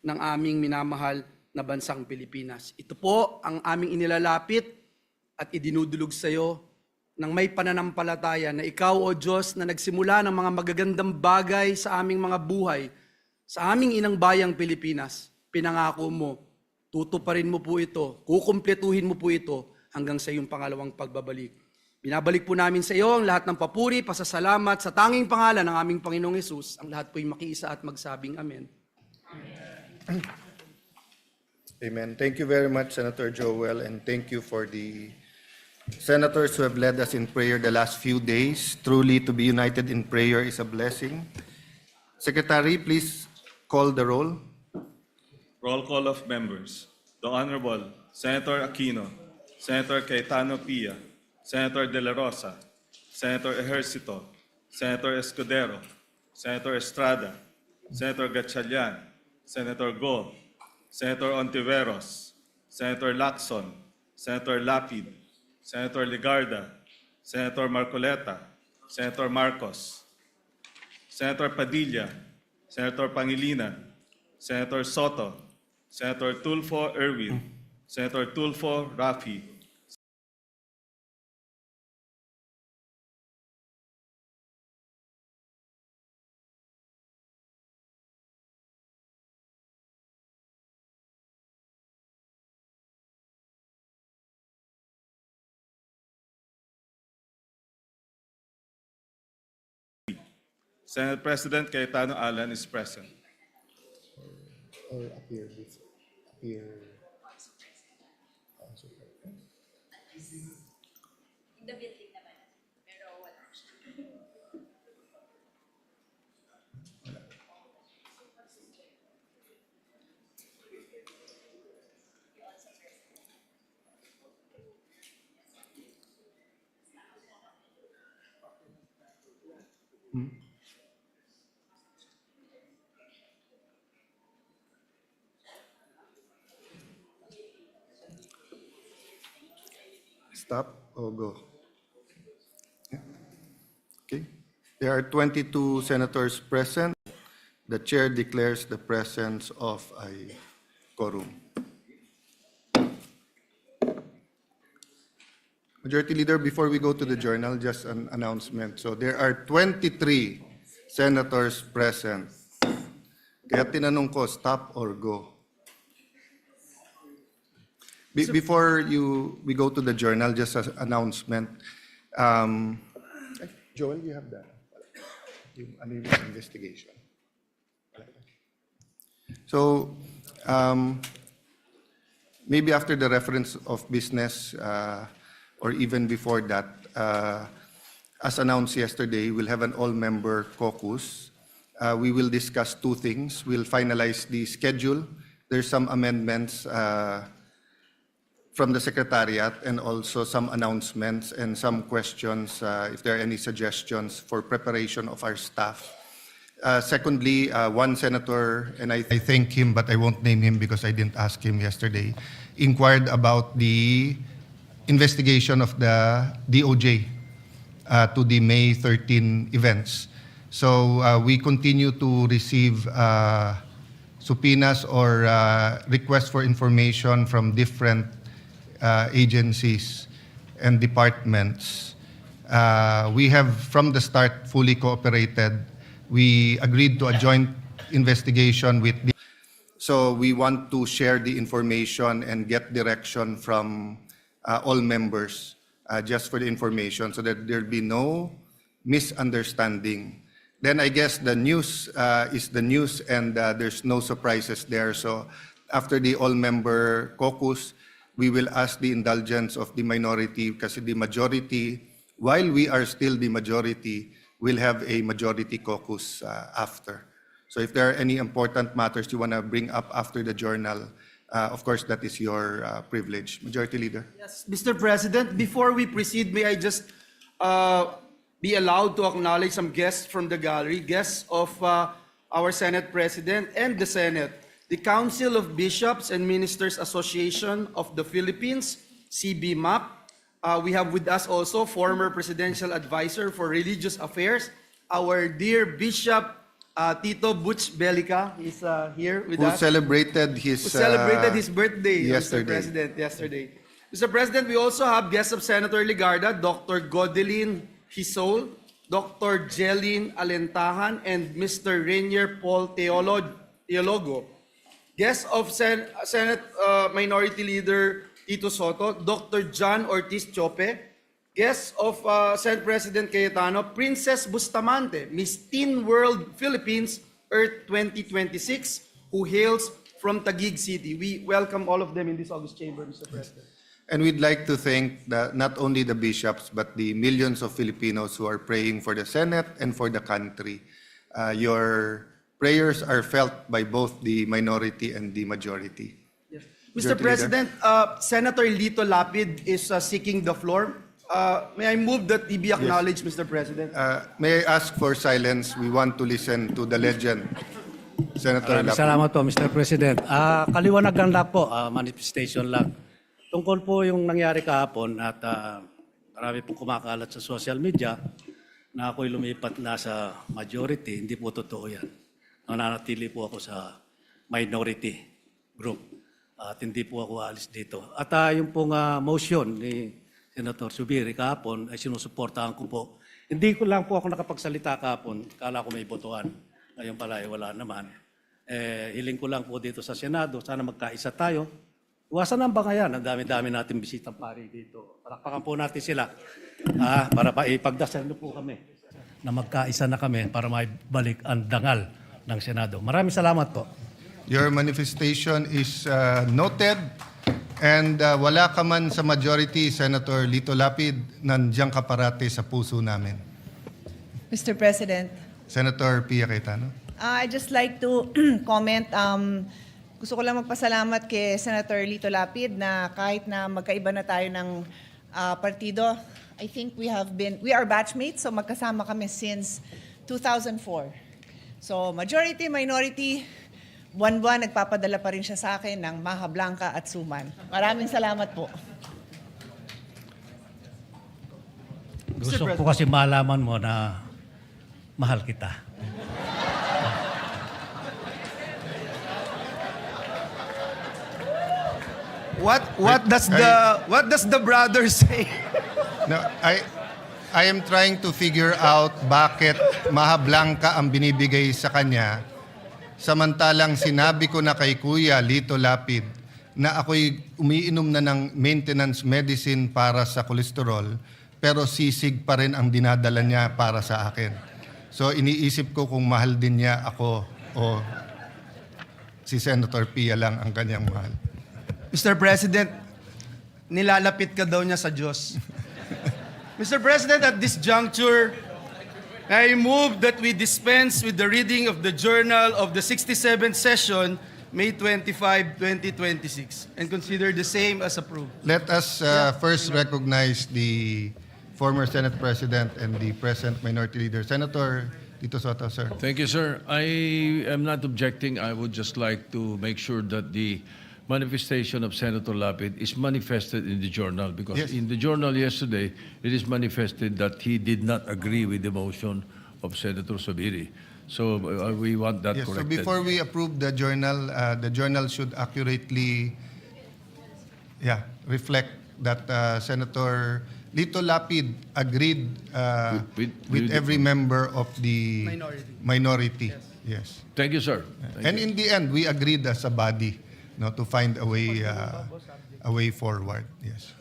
ng aming minamahal na bansang Pilipinas. Ito po ang aming inilalapit at idinudulog sa iyo ng may pananampalataya na ikaw, O Diyos, na nagsimula ng mga magagandang bagay sa aming mga buhay, sa aming inang bayang Pilipinas, pinangako mo, tutuparin mo po ito, kukumpletuhin mo po ito hanggang sa iyong pangalawang pagbabalik. Binabalik po namin sa iyo ang lahat ng papuri, pasasalamat sa tanging pangalan ng aming Panginoong Hesus. Ang lahat po'y makiisa at magsabing Amen. Amen. Thank you very much, Senator Joel, and thank you for the senators who have led us in prayer the last few days. Truly, to be united in prayer is a blessing. Secretary, please call the roll. Roll call of members. The Honorable Senator Aquino, Senator Cayetano Pia, Senator De La Rosa, Senator Ejercito, Senator Escudero, Senator Estrada, Senator Gatchalian, Senator Go, Senator Ontiveros, Senator Lacson, Senator Lapid, Senator Ligarda, Senator Marcoleta, Senator Marcos, Senator Padilla, Senator Pangilinan, Senator Soto, Senator Tulfo Erwin, Senator Tulfo Rafi, Senate President Cayetano Alan is present. Or appear before. Appear. In the building naman, pero wala siya. Stop or go? Yeah. Okay. There are 22 senators present. The chair declares the presence of a quorum. Majority Leader, before we go to the journal, just an announcement. So there are 23 senators present. Kaya tinanong ko, stop or go? Before we go to the journal, just an announcement. Joel, you have that? Yung investigation. So, maybe after the reference of business, or even before that, as announced yesterday, we'll have an all-member caucus. We will discuss two things. We'll finalize the schedule. There's some amendments from the Secretariat and also some announcements and some questions, if there are any suggestions for preparation of our staff. Secondly, one senator, and I thank him, but I won't name him because I didn't ask him yesterday, inquired about the investigation of the DOJ to the May 13 events. So we continue to receive subpoenas or requests for information from different agencies and departments. We have, from the start, fully cooperated. We agreed to a joint investigation with the... So we want to share the information and get direction from all members, just for the information, so that there'll be no misunderstanding. Then I guess the news is the news, and there's no surprises there. So after the all-member caucus, we will ask the indulgence of the minority, kasi the majority, while we are still the majority, will have a majority caucus after. So if there are any important matters you want to bring up after the journal, of course, that is your privilege. Majority Leader. Yes, Mr. President, before we proceed, may I just be allowed to acknowledge some guests from the gallery, guests of our Senate President and the Senate. The Council of Bishops and Ministers Association of the Philippines, CBMAP. We have with us also former Presidential Advisor for Religious Affairs, our dear Bishop Tito Butch Belica is here with Who us. celebrated his Who celebrated his birthday, yesterday. Mr. President, yesterday. Mr. President, we also have guests of Senator Ligarda, Dr. Godelin Hisol, Dr. Jelin Alentahan, and Mr. Rainier Paul Teologo. Guests of Senate Minority Leader Tito Soto, Dr. John Ortiz Chope. Guests of Senate President Cayetano, Princess Bustamante, Miss Teen World Philippines Earth 2026, who hails from Taguig City. We welcome all of them in this August chamber, Mr. President. And we'd like to thank not only the bishops, but the millions of Filipinos who are praying for the Senate and for the country. Your prayers are felt by both the minority and the majority. Yes. Mr. Majority President, Senator Lito Lapid is seeking the floor. May I move that he be acknowledged, Mr. President? May I ask for silence? We want to listen to the legend, Senator Maraming Lapid. salamat po, Mr. President. Kaliwanagan lang po, manifestation lang. Tungkol po yung nangyari kahapon at marami pong kumakalat sa social media na ako'y lumipat na sa majority. Hindi po totoo yan. Nananatili po ako sa minority group at hindi po ako alis dito. At yung pong motion ni Senator Subiri kahapon ay sinusuportahan ko po. Hindi ko lang po ako nakapagsalita kahapon. Kala ko may botohan. Ngayon pala ay wala naman. Hiling ko lang po dito sa Senado. Sana magkaisa tayo. Iwasan ang bangayan. Ang dami-dami natin bisitang pari dito. Palakpakan po natin sila. Para pa ipagdasal na po kami. Na magkaisa na kami para maibalik ang dangal ng Senado. Maraming salamat po. Your manifestation is noted. And wala ka man sa majority, Senator Lito Lapid, nandiyan ka parati sa puso namin. Mr. President, Senator Pia Cayetano. I'd just like to comment. Gusto ko lang magpasalamat kay Senator Lito Lapid na kahit na magkaiba na tayo ng partido, I think we are batchmates, so magkasama kami since 2004. So majority, minority, buwan-buwan nagpapadala pa rin siya sa akin ng Maha Blanca at Suman. Maraming salamat po. Gusto ko kasi malaman mo na mahal kita. What does the brother say? No, I am trying to figure out bakit Maha Blanca ang binibigay sa kanya. Samantalang sinabi ko na kay Kuya Lito Lapid na ako'y umiinom na ng maintenance medicine para sa kolesterol, pero sisig pa rin ang dinadala niya para sa akin. So iniisip ko kung mahal din niya ako o si Senator Pia lang ang kanyang mahal. Mr. President, nilalapit ka daw niya sa Diyos. Mr. President, at this juncture, I move that we dispense with the reading of the journal of the 67th session, May 25, 2026, and consider the same as approved. Let us first recognize the former Senate President and the present Minority Leader. Senator Tito Soto, sir. Thank you, sir. I am not objecting. I would just like to make sure that the manifestation of Senator Lapid is manifested in the journal, because Yes. in the journal yesterday, it is manifested that he did not agree with the motion of Senator Subiri. So we want that Yes, so corrected. before we approve the journal should accurately reflect that Senator Lito Lapid agreed with every member of the minority. Yes. Thank you, sir. Thank And you. in the end, we agreed as a body, to find a way forward. Yes.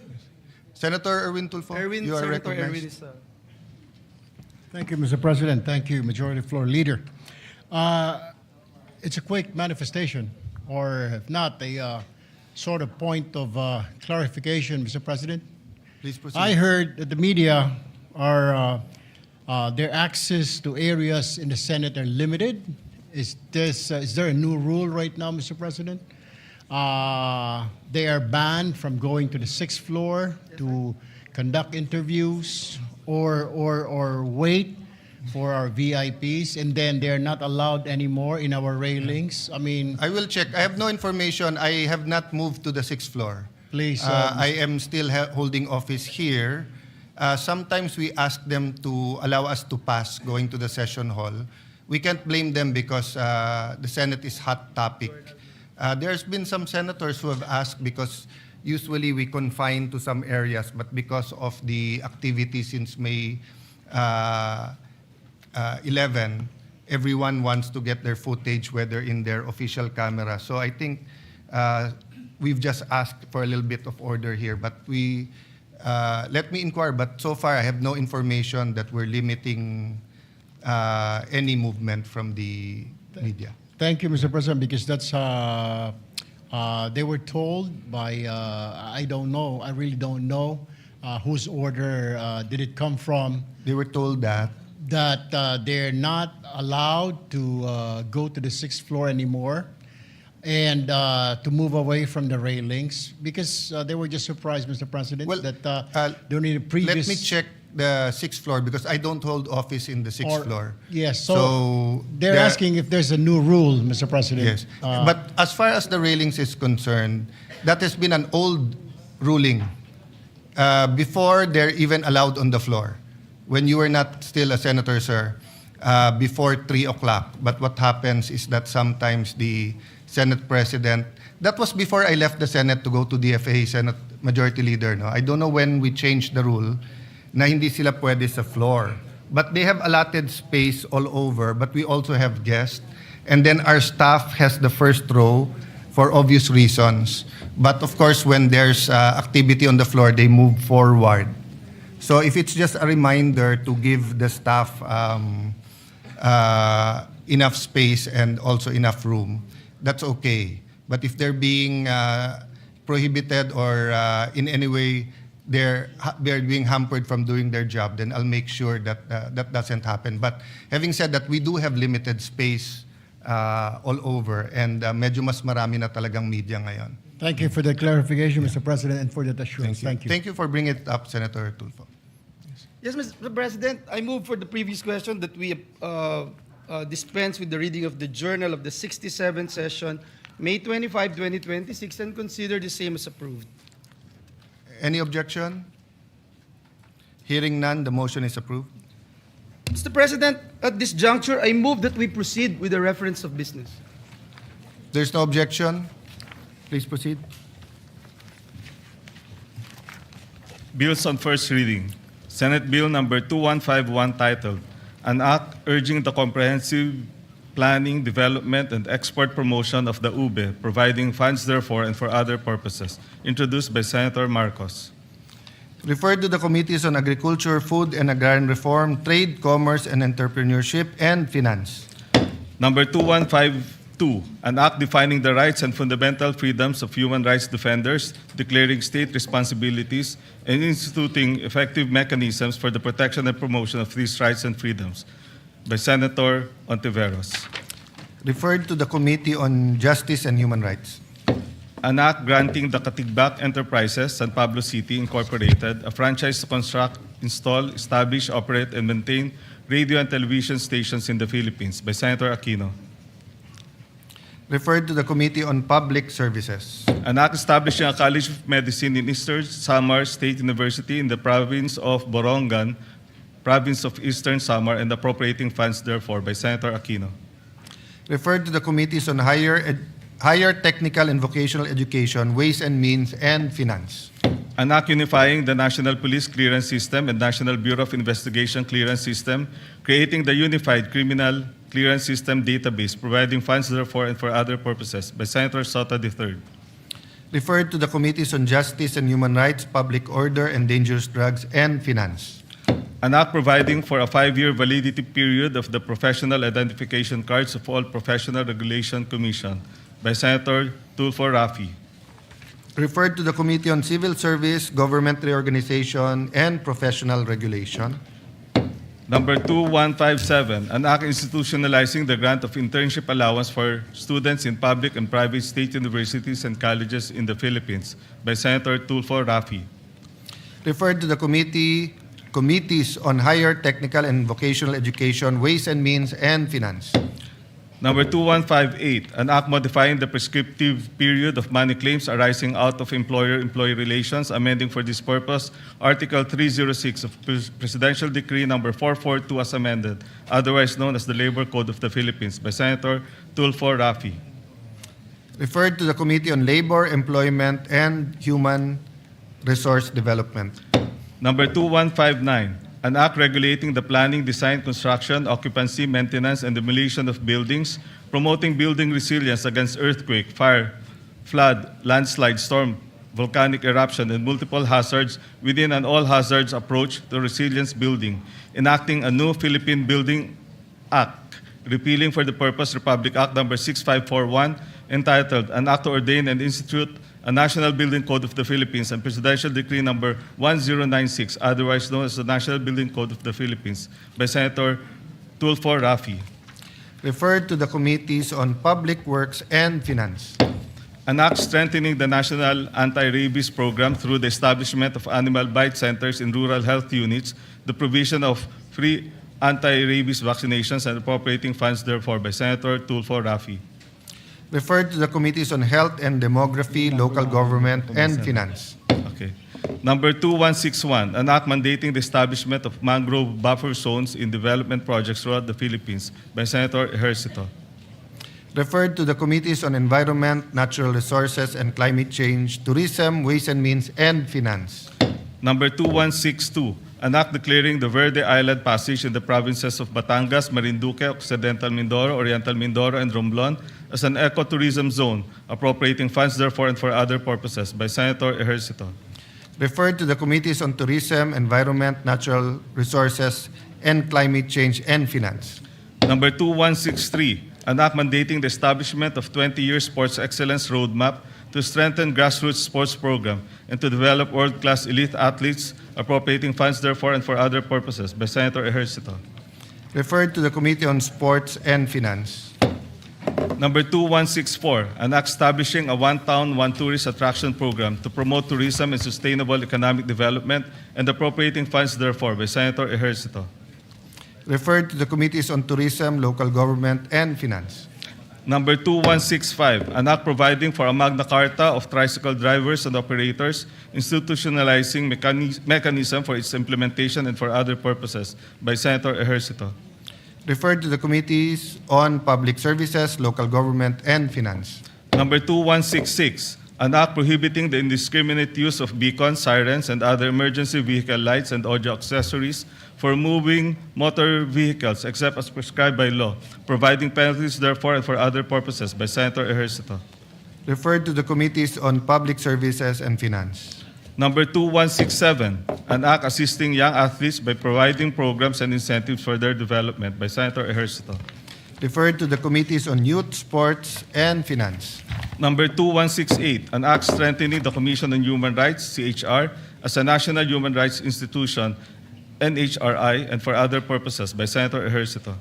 Senator Erwin Tulfo, you are Senator recognized. Erwin is Thank you, Mr. President. Thank you, Majority Floor Leader. It's a quick manifestation, or if not, a sort of point of clarification, Mr. President. Please proceed. I heard that the media are their access to areas in the Senate are limited. Is there a new rule right now, Mr. President? They are banned from going to the sixth floor to conduct interviews or wait for our VIPs, and then they're not allowed anymore in our railings. I mean, I will check. I have no information. I have not moved to the sixth floor. please. I am still holding office here. Sometimes we ask them to allow us to pass going to the session hall. we can't blame them because the Senate is hot topic. There's been some senators who have asked because usually we confine to some areas, but because of the activity since May 11, everyone wants to get their footage, whether in their official camera. So I think we've just asked for a little bit of order here, but let me inquire, but so far I have no information that we're limiting any movement from the media. Thank you, Mr. President, because that's they were told by I don't know, I really don't know whose order did it come from, They were told that they're not allowed to go to the 6th floor anymore and to move away from the railings because they were just surprised, Mr. President, Well, that they need a previous. let me check the 6th floor because I don't hold office in the 6th floor. Yes, so they're there- asking if there's a new rule, Mr. President. Yes, but as far as the railings is concerned, that has been an old ruling before they're even allowed on the floor. When you were not still a senator, sir, before 3 o'clock. But what happens is that sometimes the Senate President, that was before I left the Senate to go to DFA, Senate Majority Leader. No? I don't know when we changed the rule na hindi sila pwede sa floor. But they have allotted space all over, but we also have guests. And then our staff has the first row for obvious reasons. But of course, when there's activity on the floor, they move forward. So if it's just a reminder to give the staff enough space and also enough room, that's okay. But if they're being prohibited or in any way they're being hampered from doing their job, then I'll make sure that that doesn't happen. But having said that, we do have limited space all over and medyo mas marami na talagang media ngayon. Thank you for the clarification, Mr. President, and for that assurance. Thank you. Thank you for bringing it up, Senator Tulfo. Yes, Mr. President, I move for the previous question that we dispense with the reading of the journal of the 67th session, May 25, 2026, and consider the same as approved. Any objection? Hearing none, the motion is approved. Mr. President, at this juncture, I move that we proceed with the reference of business. There's no objection. Please proceed. Bills on first reading. Senate Bill number 2151 titled, An Act Urging the Comprehensive Planning, Development, and Export Promotion of the UBE, Providing Funds Therefore and for Other Purposes, introduced by Senator Marcos. Referred to the Committees on Agriculture, Food and Agrarian Reform, Trade, Commerce and Entrepreneurship, and Finance. Number 2152, an act defining the rights and fundamental freedoms of human rights defenders, declaring state responsibilities, and instituting effective mechanisms for the protection and promotion of these rights and freedoms, by Senator Ontiveros. Referred to the Committee on Justice and Human Rights. An act granting the Katigbak Enterprises, San Pablo City, Incorporated, a franchise to construct, install, establish, operate, and maintain radio and television stations in the Philippines, by Senator Aquino. Referred to the Committee on Public Services. An act establishing a College of Medicine in Eastern Samar State University in the province of Borongan, province of Eastern Samar, and appropriating funds therefore, by Senator Aquino. Referred to the Committees on Higher Technical and Vocational Education, Ways and Means, and Finance. An act unifying the National Police Clearance System and National Bureau of Investigation Clearance System, creating the Unified Criminal Clearance System database, providing funds therefore and for other purposes, by Senator Soto III. Referred to the Committees on Justice and Human Rights, Public Order and Dangerous Drugs, and Finance. An act providing for a 5-year validity period of the professional identification cards of all Professional Regulation Commission, by Senator Tulfo Rafi. Referred to the Committee on Civil Service, Government Reorganization, and Professional Regulation. Number 2157, an act institutionalizing the grant of internship allowance for students in public and private state universities and colleges in the Philippines, by Senator Tulfo Rafi. Referred to the Committees on Higher Technical and Vocational Education, Ways and Means, and Finance. Number 2158, an act modifying the prescriptive period of money claims arising out of employer-employee relations, amending for this purpose Article 306 of Presidential Decree number 442 as amended, otherwise known as the Labor Code of the Philippines, by Senator Tulfo Rafi. Referred to the Committee on Labor, Employment, and Human Resource Development. Number 2159, an act regulating the planning, design, construction, occupancy, maintenance, and demolition of buildings, promoting building resilience against earthquake, fire, flood, landslide, storm, volcanic eruption, and multiple hazards within an all-hazards approach to resilience building, enacting a new Philippine Building Act, repealing for the purpose Republic Act number 6541, entitled An Act to Ordain and Institute a National Building Code of the Philippines, and Presidential Decree number 1096, otherwise known as the National Building Code of the Philippines, by Senator Tulfo Rafi. Referred to the Committees on Public Works and Finance. An act strengthening the national anti-rabies program through the establishment of animal bite centers in rural health units, the provision of free anti-rabies vaccinations, and appropriating funds therefore, by Senator Tulfo Rafi. Referred to the Committees on Health and Demography, Local Government, and Finance. Okay. Number 2161, an act mandating the establishment of mangrove buffer zones in development projects throughout the Philippines, by Senator Ejercito. Referred to the Committees on Environment, Natural Resources, and Climate Change, Tourism, Ways and Means, and Finance. Number 2162, an act declaring the Verde Island Passage in the provinces of Batangas, Marinduque, Occidental Mindoro, Oriental Mindoro, and Romblon as an ecotourism zone, appropriating funds therefore and for other purposes, by Senator Ejercito. Referred to the Committees on Tourism, Environment, Natural Resources, and Climate Change, and Finance. Number 2163, an act mandating the establishment of 20-year sports excellence roadmap to strengthen grassroots sports program and to develop world-class elite athletes, appropriating funds therefore and for other purposes, by Senator Ejercito. Referred to the Committee on Sports and Finance. Number 2164, an act establishing a one town, one tourist attraction program to promote tourism and sustainable economic development and appropriating funds therefore, by Senator Ejercito. Referred to the Committees on Tourism, Local Government, and Finance. Number 2165, an act providing for a Magna Carta of tricycle drivers and operators, institutionalizing mechanism for its implementation and for other purposes, by Senator Ejercito. Referred to the Committees on Public Services, Local Government, and Finance. Number 2166, an act prohibiting the indiscriminate use of beacons, sirens, and other emergency vehicle lights and audio accessories for moving motor vehicles except as prescribed by law, providing penalties therefore and for other purposes, by Senator Ejercito. Referred to the Committees on Public Services and Finance. Number 2167, an act assisting young athletes by providing programs and incentives for their development, by Senator Ejercito. Referred to the Committees on Youth, Sports, and Finance. Number 2168, an act strengthening the Commission on Human Rights, CHR, as a national human rights institution, NHRI, and for other purposes, by Senator Ejercito.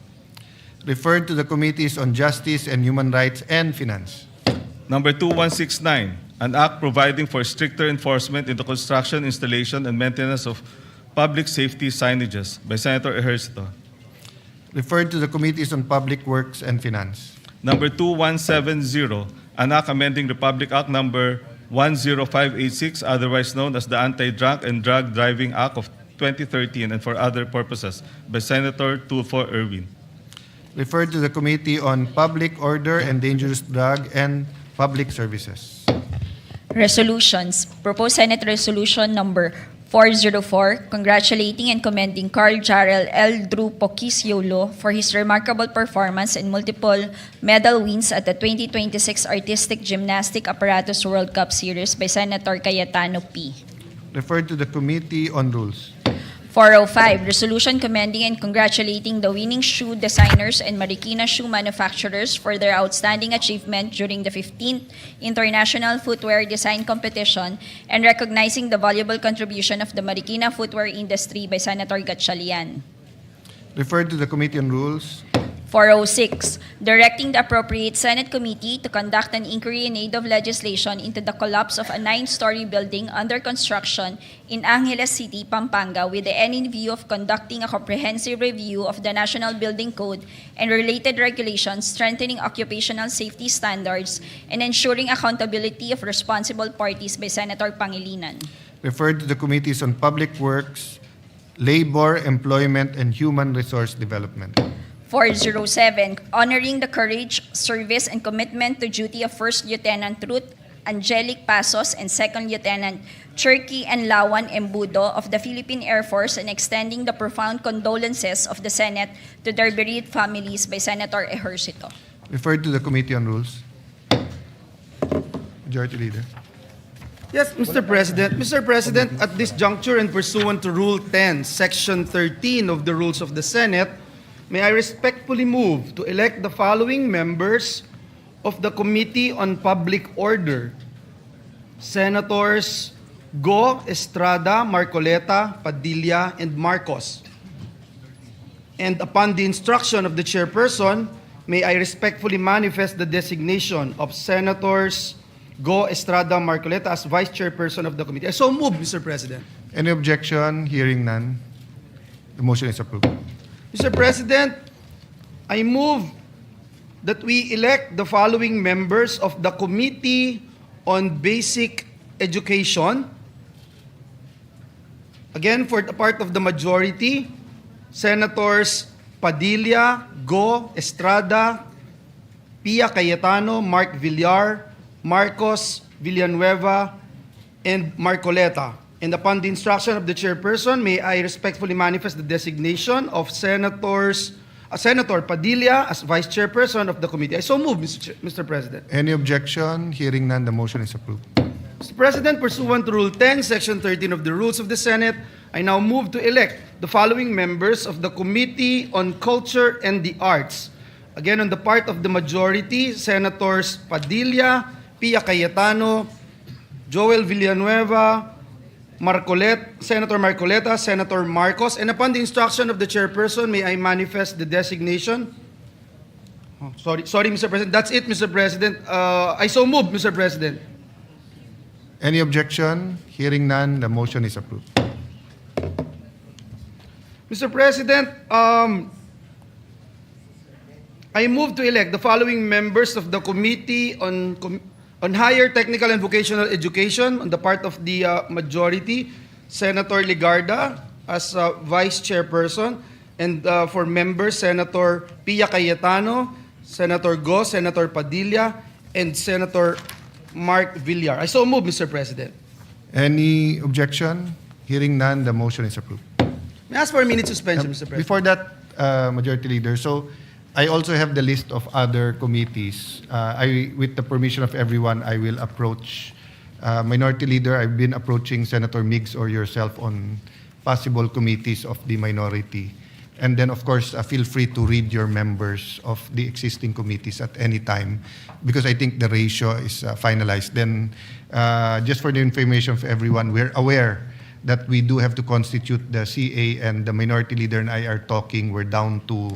Referred to the Committees on Justice and Human Rights and Finance. Number 2169, an act providing for stricter enforcement in the construction, installation, and maintenance of public safety signages, by Senator Ejercito. Referred to the Committees on Public Works and Finance. Number 2170, an act amending Republic Act number 10586, otherwise known as the Anti-Drunk and Drug Driving Act of 2013, and for other purposes, by Senator Tulfo Erwin. Referred to the Committee on Public Order and Dangerous Drug and Public Services. Resolutions. Proposed Senate Resolution number 404, congratulating and commending Carl Jarrell L. Drew Pokisiolo for his remarkable performance and multiple medal wins at the 2026 Artistic Gymnastic Apparatus World Cup Series, by Senator Cayetano P. Referred to the Committee on Rules. 405, resolution commending and congratulating the winning shoe designers and Marikina shoe manufacturers for their outstanding achievement during the 15th International Footwear Design Competition and recognizing the valuable contribution of the Marikina footwear industry, by Senator Gatchalian. Referred to the Committee on Rules. 406, directing the appropriate Senate committee to conduct an inquiry in aid of legislation into the collapse of a 9-story building under construction in Angeles City, Pampanga, with the end in view of conducting a comprehensive review of the National Building Code and related regulations, strengthening occupational safety standards, and ensuring accountability of responsible parties by Senator Pangilinan. Referred to the Committees on Public Works, Labor, Employment, and Human Resource Development. 407, honoring the courage, service, and commitment to duty of First Lieutenant Ruth Angelic Pasos and Second Lieutenant Cherky and Lawan Embudo of the Philippine Air Force, and extending the profound condolences of the Senate to their bereaved families by Senator Ejercito. Referred to the Committee on Rules. Majority Leader. Yes, Mr. President. Mr. President, at this juncture and pursuant to Rule 10, Section 13 of the Rules of the Senate, may I respectfully move to elect the following members of the Committee on Public Order: Senators Go, Estrada, Marcoleta, Padilla, and Marcos. And upon the instruction of the chairperson, may I respectfully manifest the designation of Senators Go, Estrada, Marcoleta as Vice Chairperson of the committee. I so move, Mr. President. Any objection? Hearing none. The motion is approved. Mr. President, I move that we elect the following members of the Committee on Basic Education. Again, for the part of the majority, Senators Padilla, Go, Estrada, Pia Cayetano, Mark Villar, Marcos Villanueva, and Marcoleta. And upon the instruction of the chairperson, may I respectfully manifest the designation of Senator Padilla as Vice Chairperson of the committee. I so move, Mr. President. Any objection? Hearing none, the motion is approved. Mr. President, pursuant to Rule 10, Section 13 of the Rules of the Senate, I now move to elect the following members of the Committee on Culture and the Arts. Again, on the part of the majority, Senators Padilla, Pia Cayetano, Joel Villanueva, Senator Marcoleta, Senator Marcos, and upon the instruction of the chairperson, may I manifest the designation? Oh, sorry, Mr. President. That's it, Mr. President. I so move, Mr. President. Any objection? Hearing none, the motion is approved. Mr. President, I move to elect the following members of the Committee on Higher Technical and Vocational Education on the part of the majority, Senator Ligarda as Vice Chairperson, and for members, Senator Pia Cayetano, Senator Go, Senator Padilla, and Senator Mark Villar. I so move, Mr. President. Any objection? Hearing none, the motion is approved. May I ask for a minute suspension, Mr. President? Before that, Majority Leader, so I also have the list of other committees. With the permission of everyone, I will approach Minority Leader. I've been approaching Senator Miggs or yourself on possible committees of the minority. And then, of course, feel free to read your members of the existing committees at any time, because I think the ratio is finalized. Then, just for the information of everyone, we're aware that we do have to constitute the CA, and the Minority Leader and I are talking. We're down to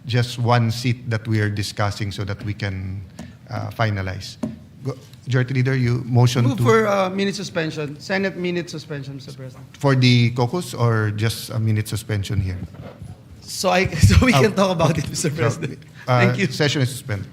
just one seat that we are discussing so that we can finalize. Majority Leader, you motion Move to... for minute suspension, Senate minute suspension, Mr. President. For the caucus or just a minute suspension here? So we can talk about it, Mr. President. Thank you. Session is suspended.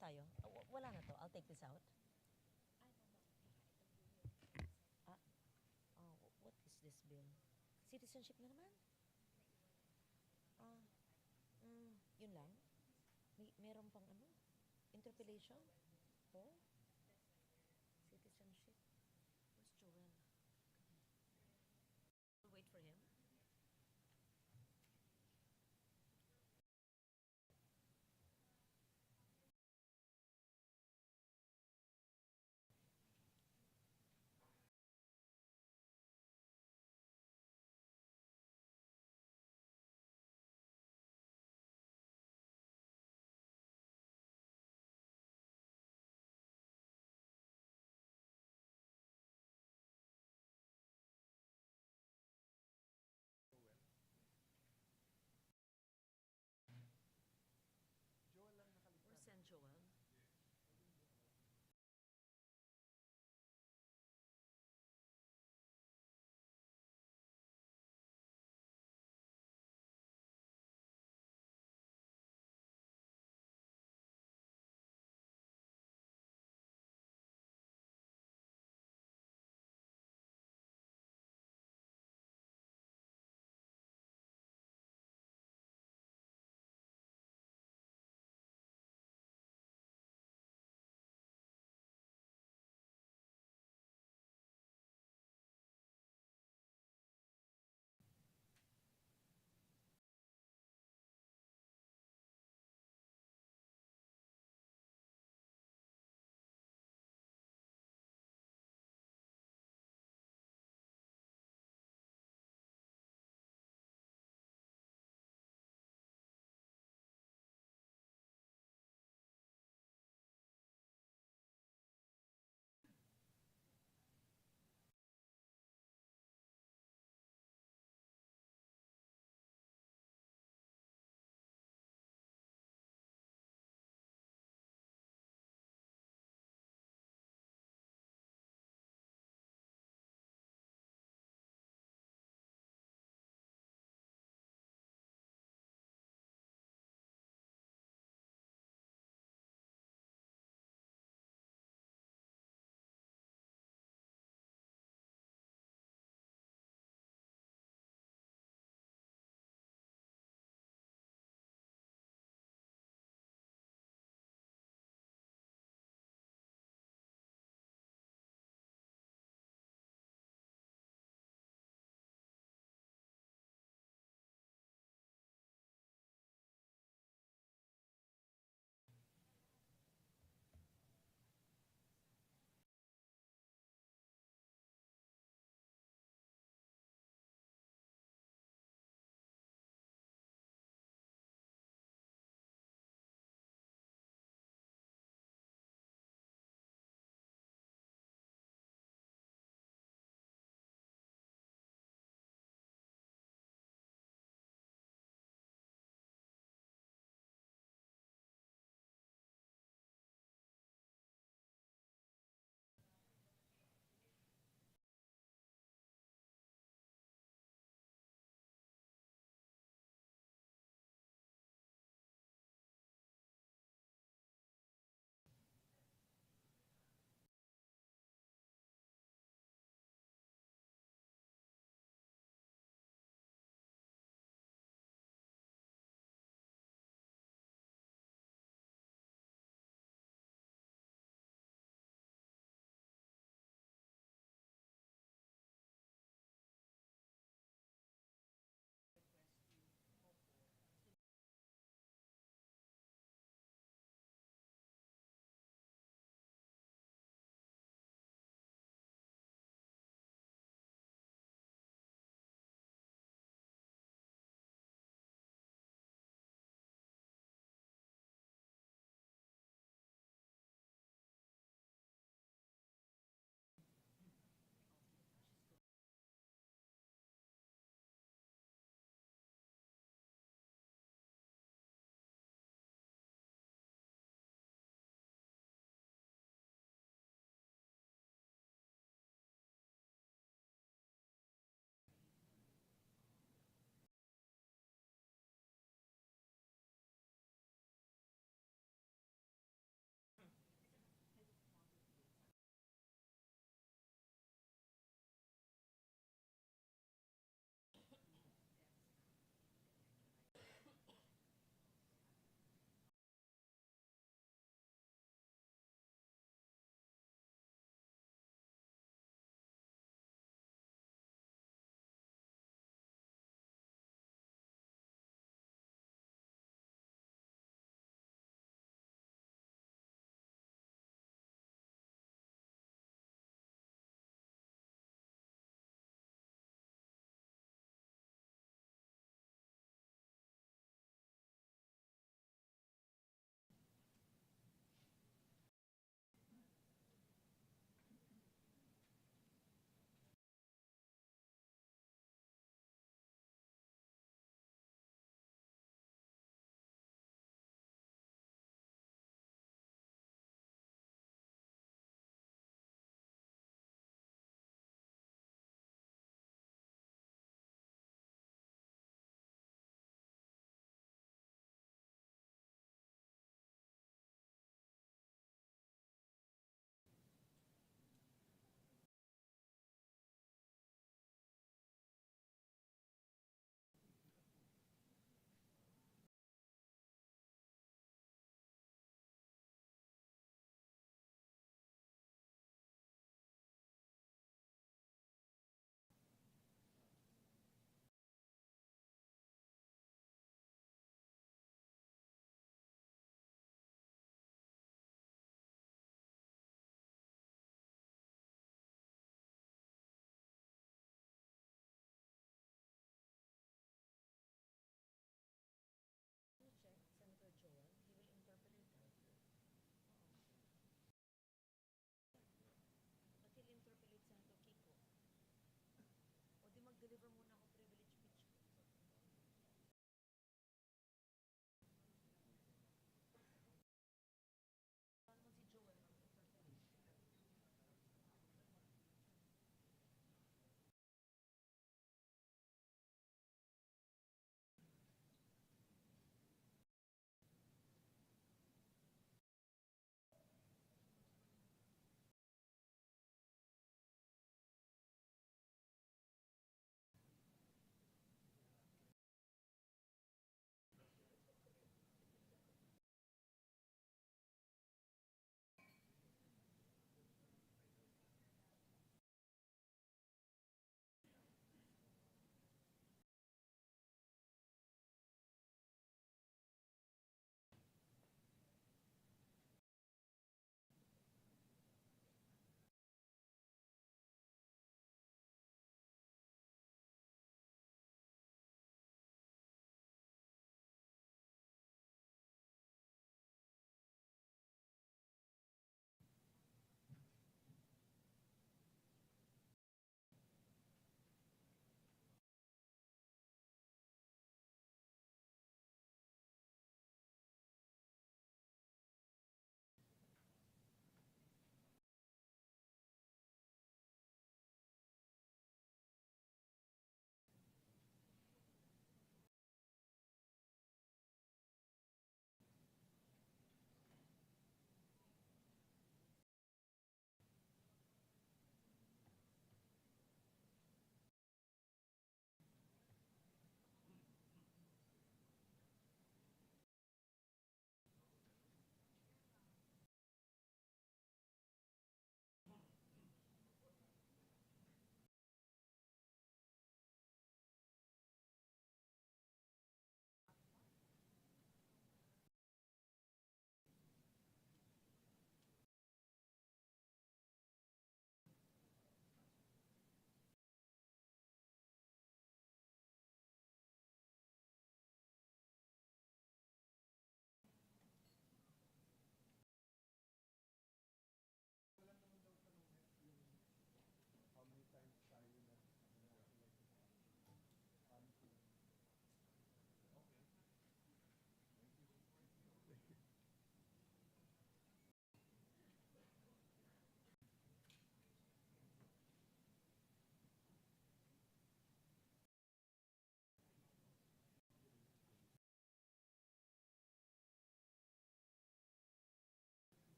tayo? Wala na to. I'll take this out. Ah, oh, what is this bill? Citizenship na naman? Ah, yun lang? Meron pang ano? Interpellation? Oh? Citizenship? Where's Joel? We'll wait for him.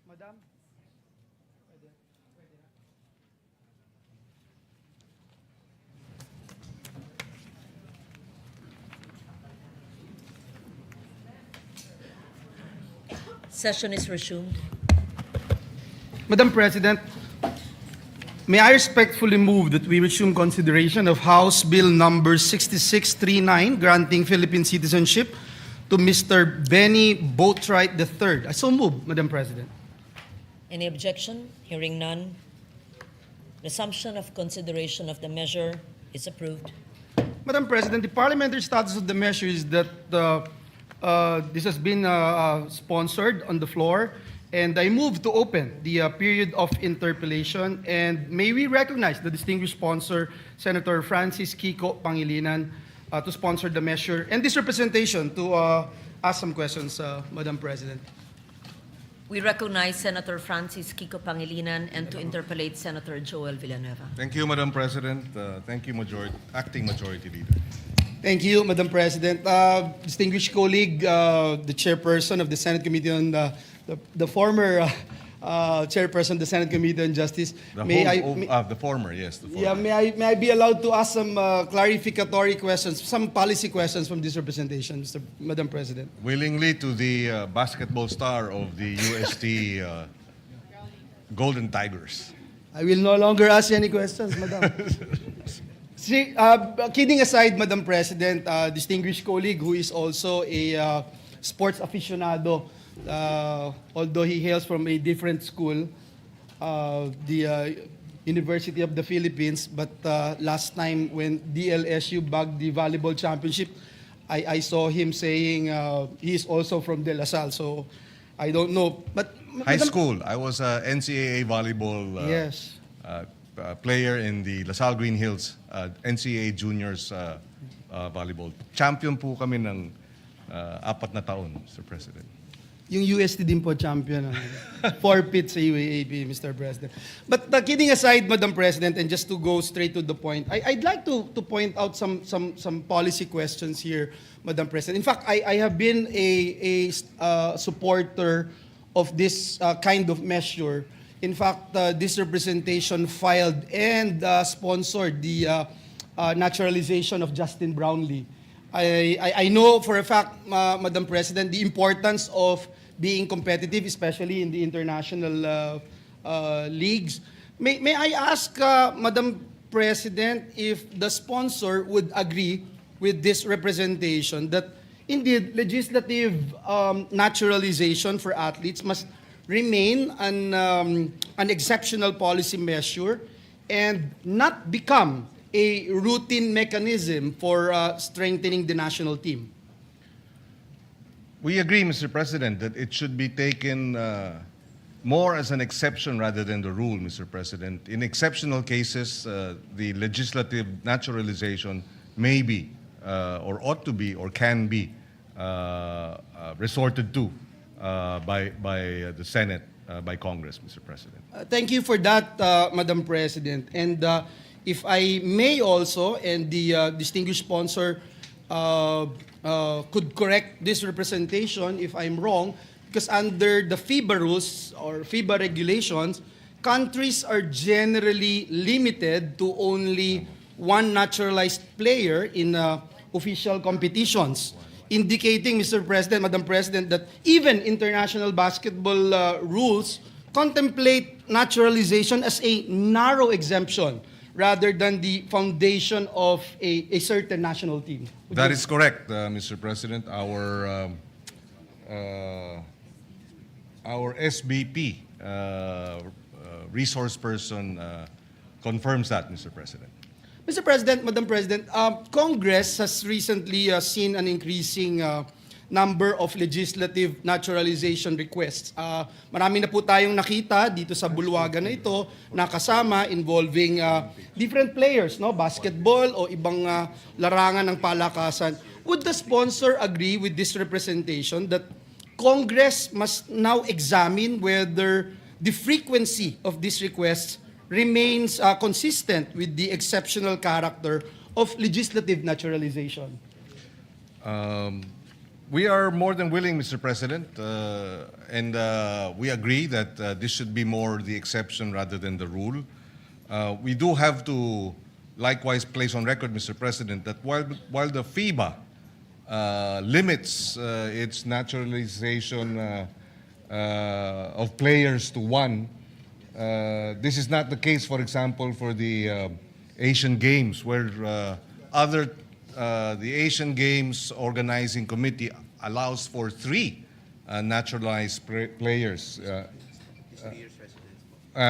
Madam? Session is resumed. Madam President, may I respectfully move that we resume consideration of House Bill number 6639, granting Philippine citizenship to Mr. Benny Boatwright III. I so move, Madam President. Any objection? Hearing none. Resumption of consideration of the measure is approved. Madam President, the parliamentary status of the measure is that this has been sponsored on the floor, and I move to open the period of interpellation. And may we recognize the distinguished sponsor, Senator Francis Kiko Pangilinan, to sponsor the measure, and this representation to ask some questions, Madam President. We recognize Senator Francis Kiko Pangilinan and to interpellate Senator Joel Villanueva. Thank you, Madam President. Thank you, Acting Majority Leader. Thank you, Madam President. Distinguished colleague, the chairperson of the Senate Committee on the former chairperson of the Senate Committee on Justice. The former, yes. The former. Yeah, may I be allowed to ask some clarificatory questions, some policy questions from this representation, Madam President? Willingly to the basketball star of the UST Golden Tigers. I will no longer ask any questions, Madam. See, kidding aside, Madam President, distinguished colleague who is also a sports aficionado, although he hails from a different school, the University of the Philippines, but last time when DLSU bagged the volleyball championship, I saw him saying he is also from De La Salle, so I don't know. But High school. I was a NCAA volleyball yes. Player in the La Salle Green Hills NCAA Juniors volleyball. Champion po kami ng 4 na taon, Mr. President. Yung UST din po champion. 4-pit sa UAAP, Mr. President. But kidding aside, Madam President, and just to go straight to the point, I'd like to point out some policy questions here, Madam President. In fact, I have been a supporter of this kind of measure. In fact, this representation filed and sponsored the naturalization of Justin Brownlee. I know for a fact, Madam President, the importance of being competitive, especially in the international leagues. May I ask, Madam President, if the sponsor would agree with this representation that indeed legislative naturalization for athletes must remain an exceptional policy measure and not become a routine mechanism for strengthening the national team? We agree, Mr. President, that it should be taken more as an exception rather than the rule, Mr. President. In exceptional cases, the legislative naturalization may be, or ought to be, or can be resorted to by the Senate, by Congress, Mr. President. Thank you for that, Madam President. And if I may also, and the distinguished sponsor could correct this representation if I'm wrong, because under the FIBA rules or FIBA regulations, countries are generally limited to only one naturalized player in official competitions, indicating, Mr. President, Madam President, that even international basketball rules contemplate naturalization as a narrow exemption rather than the foundation of a certain national team. That is correct, Mr. President. Our SBP resource person confirms that, Mr. President. Mr. President, Madam President, Congress has recently seen an increasing number of legislative naturalization requests. Marami na po tayong nakita dito sa bulwagan na ito na kasama involving different players, no, basketball o ibang larangan ng palakasan. Would the sponsor agree with this representation that Congress must now examine whether the frequency of these requests remains consistent with the exceptional character of legislative naturalization? We are more than willing, Mr. President, and we agree that this should be more the exception rather than the rule. We do have to likewise place on record, Mr. President, that while the FIBA limits its naturalization of players to one, this is not the case, for example, for the Asian Games, where the Asian Games Organizing Committee allows for 3 naturalized players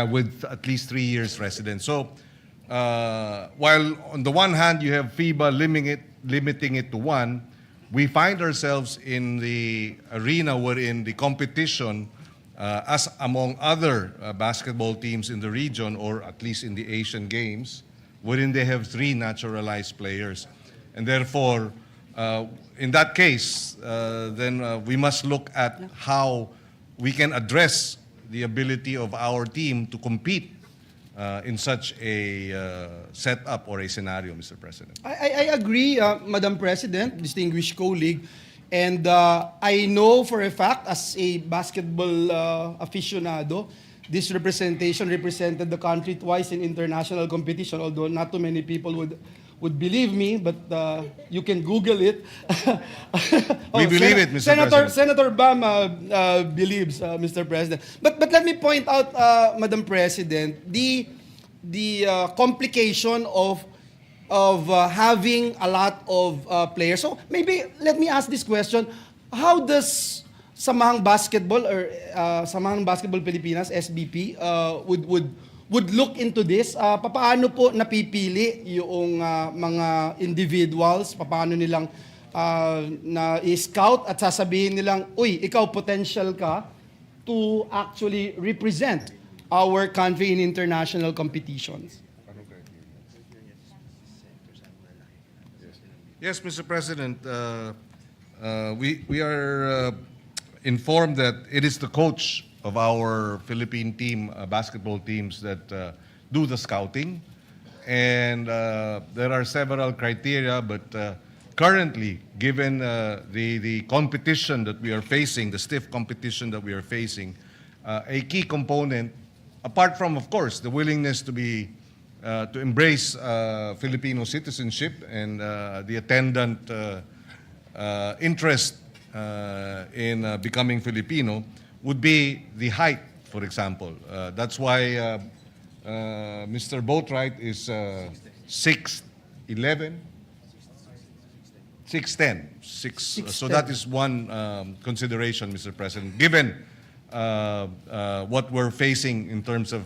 with at least 3 years residence. So, while on the one hand you have FIBA limiting it to 1, we find ourselves in the arena wherein the competition, as among other basketball teams in the region, or at least in the Asian Games, wherein they have 3 naturalized players. And therefore, in that case, then we must look at how we can address the ability of our team to compete in such a setup or a scenario, Mr. President. I agree, Madam President, distinguished colleague, and I know for a fact, as a basketball aficionado, this representation represented the country twice in international competition, although not too many people would believe me, but you can Google it. We believe it, Mr. President. Senator Bam believes, Mr. President. But let me point out, Madam President, the complication of having a lot of players. So maybe let me ask this question: how does Samahang Basketball or Samahang Basketball Pilipinas (SBP) would look into this? Paano po napipili yung mga individuals? Paano nilang na-scout at sasabihin nilang, uy, ikaw potential ka to actually represent our country in international competitions? Yes, Mr. President. We are informed that it is the coach of our Philippine team, basketball teams, that do the scouting. And there are several criteria, but currently, given the competition that we are facing, the stiff competition that we are facing, a key component, apart from, of course, the willingness to embrace Filipino citizenship and the attendant interest in becoming Filipino, would be the height, for example. That's why Mr. Boatwright is 6'11", 6'10". So that is one consideration, Mr. President, given what we're facing in terms of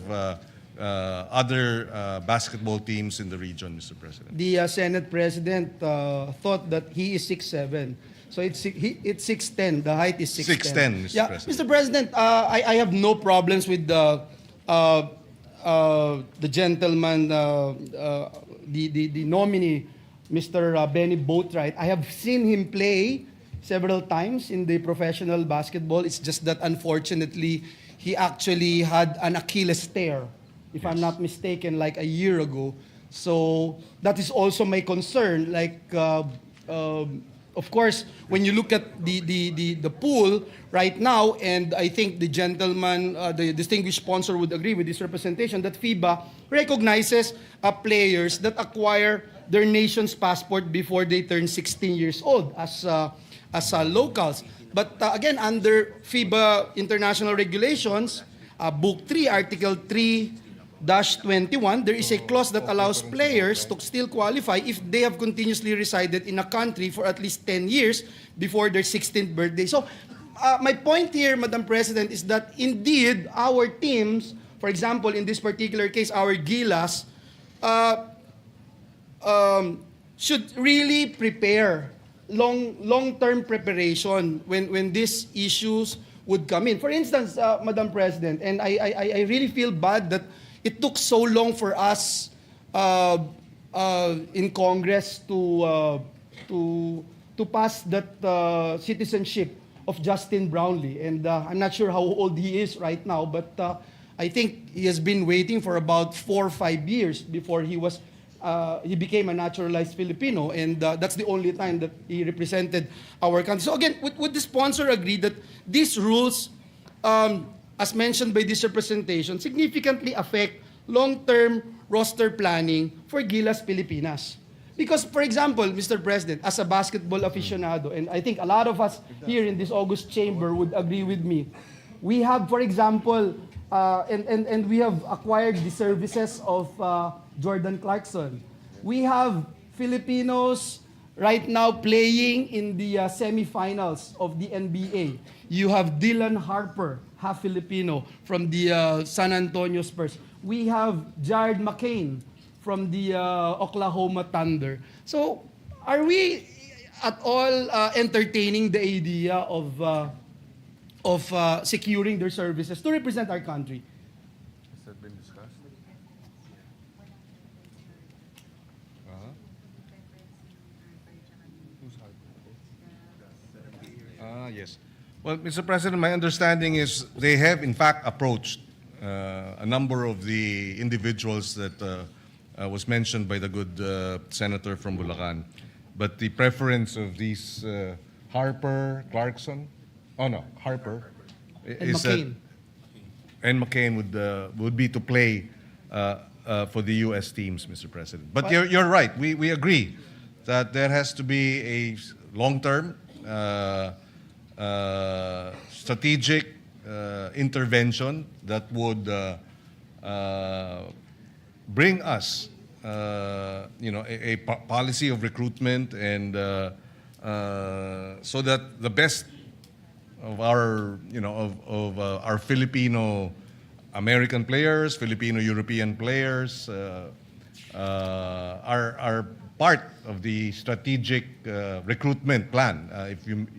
other basketball teams in the region, Mr. President. The Senate President thought that he is 6'7". So it's 6'10". The height is 6'10". 6'10", Mr. Yeah, President. Mr. President, I have no problems with the gentleman, the nominee, Mr. Benny Boatwright. I have seen him play several times in the professional basketball. It's just that unfortunately, he actually had an Achilles tear, if I'm not mistaken, like a year ago. So that is also my concern. Like, of course, when you look at the pool right now, and I think the gentleman, the distinguished sponsor would agree with this representation, that FIBA recognizes players that acquire their nation's passport before they turn 16 years old as locals. But again, under FIBA international regulations, Book 3, Article 3-21, there is a clause that allows players to still qualify if they have continuously resided in a country for at least 10 years before their 16th birthday. So my point here, Madam President, is that indeed our teams, for example, in this particular case, our Gilas, should really prepare long-term preparation when these issues would come in. For instance, Madam President, and I really feel bad that it took so long for us in Congress to pass that citizenship of Justin Brownlee. And I'm not sure how old he is right now, but I think he has been waiting for about 4 or 5 years before he was he became a naturalized Filipino, and that's the only time that he represented our country. So again, would the sponsor agree that these rules, as mentioned by this representation, significantly affect long-term roster planning for Gilas Pilipinas? Because, for example, Mr. President, as a basketball aficionado, and I think a lot of us here in this August chamber would agree with me, we have, for example, and we have acquired the services of Jordan Clarkson. We have Filipinos right now playing in the semifinals of the NBA. You have Dylan Harper, half Filipino, from the San Antonio Spurs. We have Jared McCain from the Oklahoma Thunder. So, are we at all entertaining the idea of securing their services to represent our country? Has that been discussed? Yes. Well, Mr. President, my understanding is they have in fact approached a number of the individuals that was mentioned by the good senator from Bulacan. But the preference of these Harper, Clarkson, Harper, And is McCain. and McCain would be to play for the U.S. teams, Mr. President. But you're right. We agree that there has to be a long-term, strategic intervention that would bring us, a policy of recruitment, and so that the best of our, our Filipino American players, Filipino European players, are part of the strategic recruitment plan,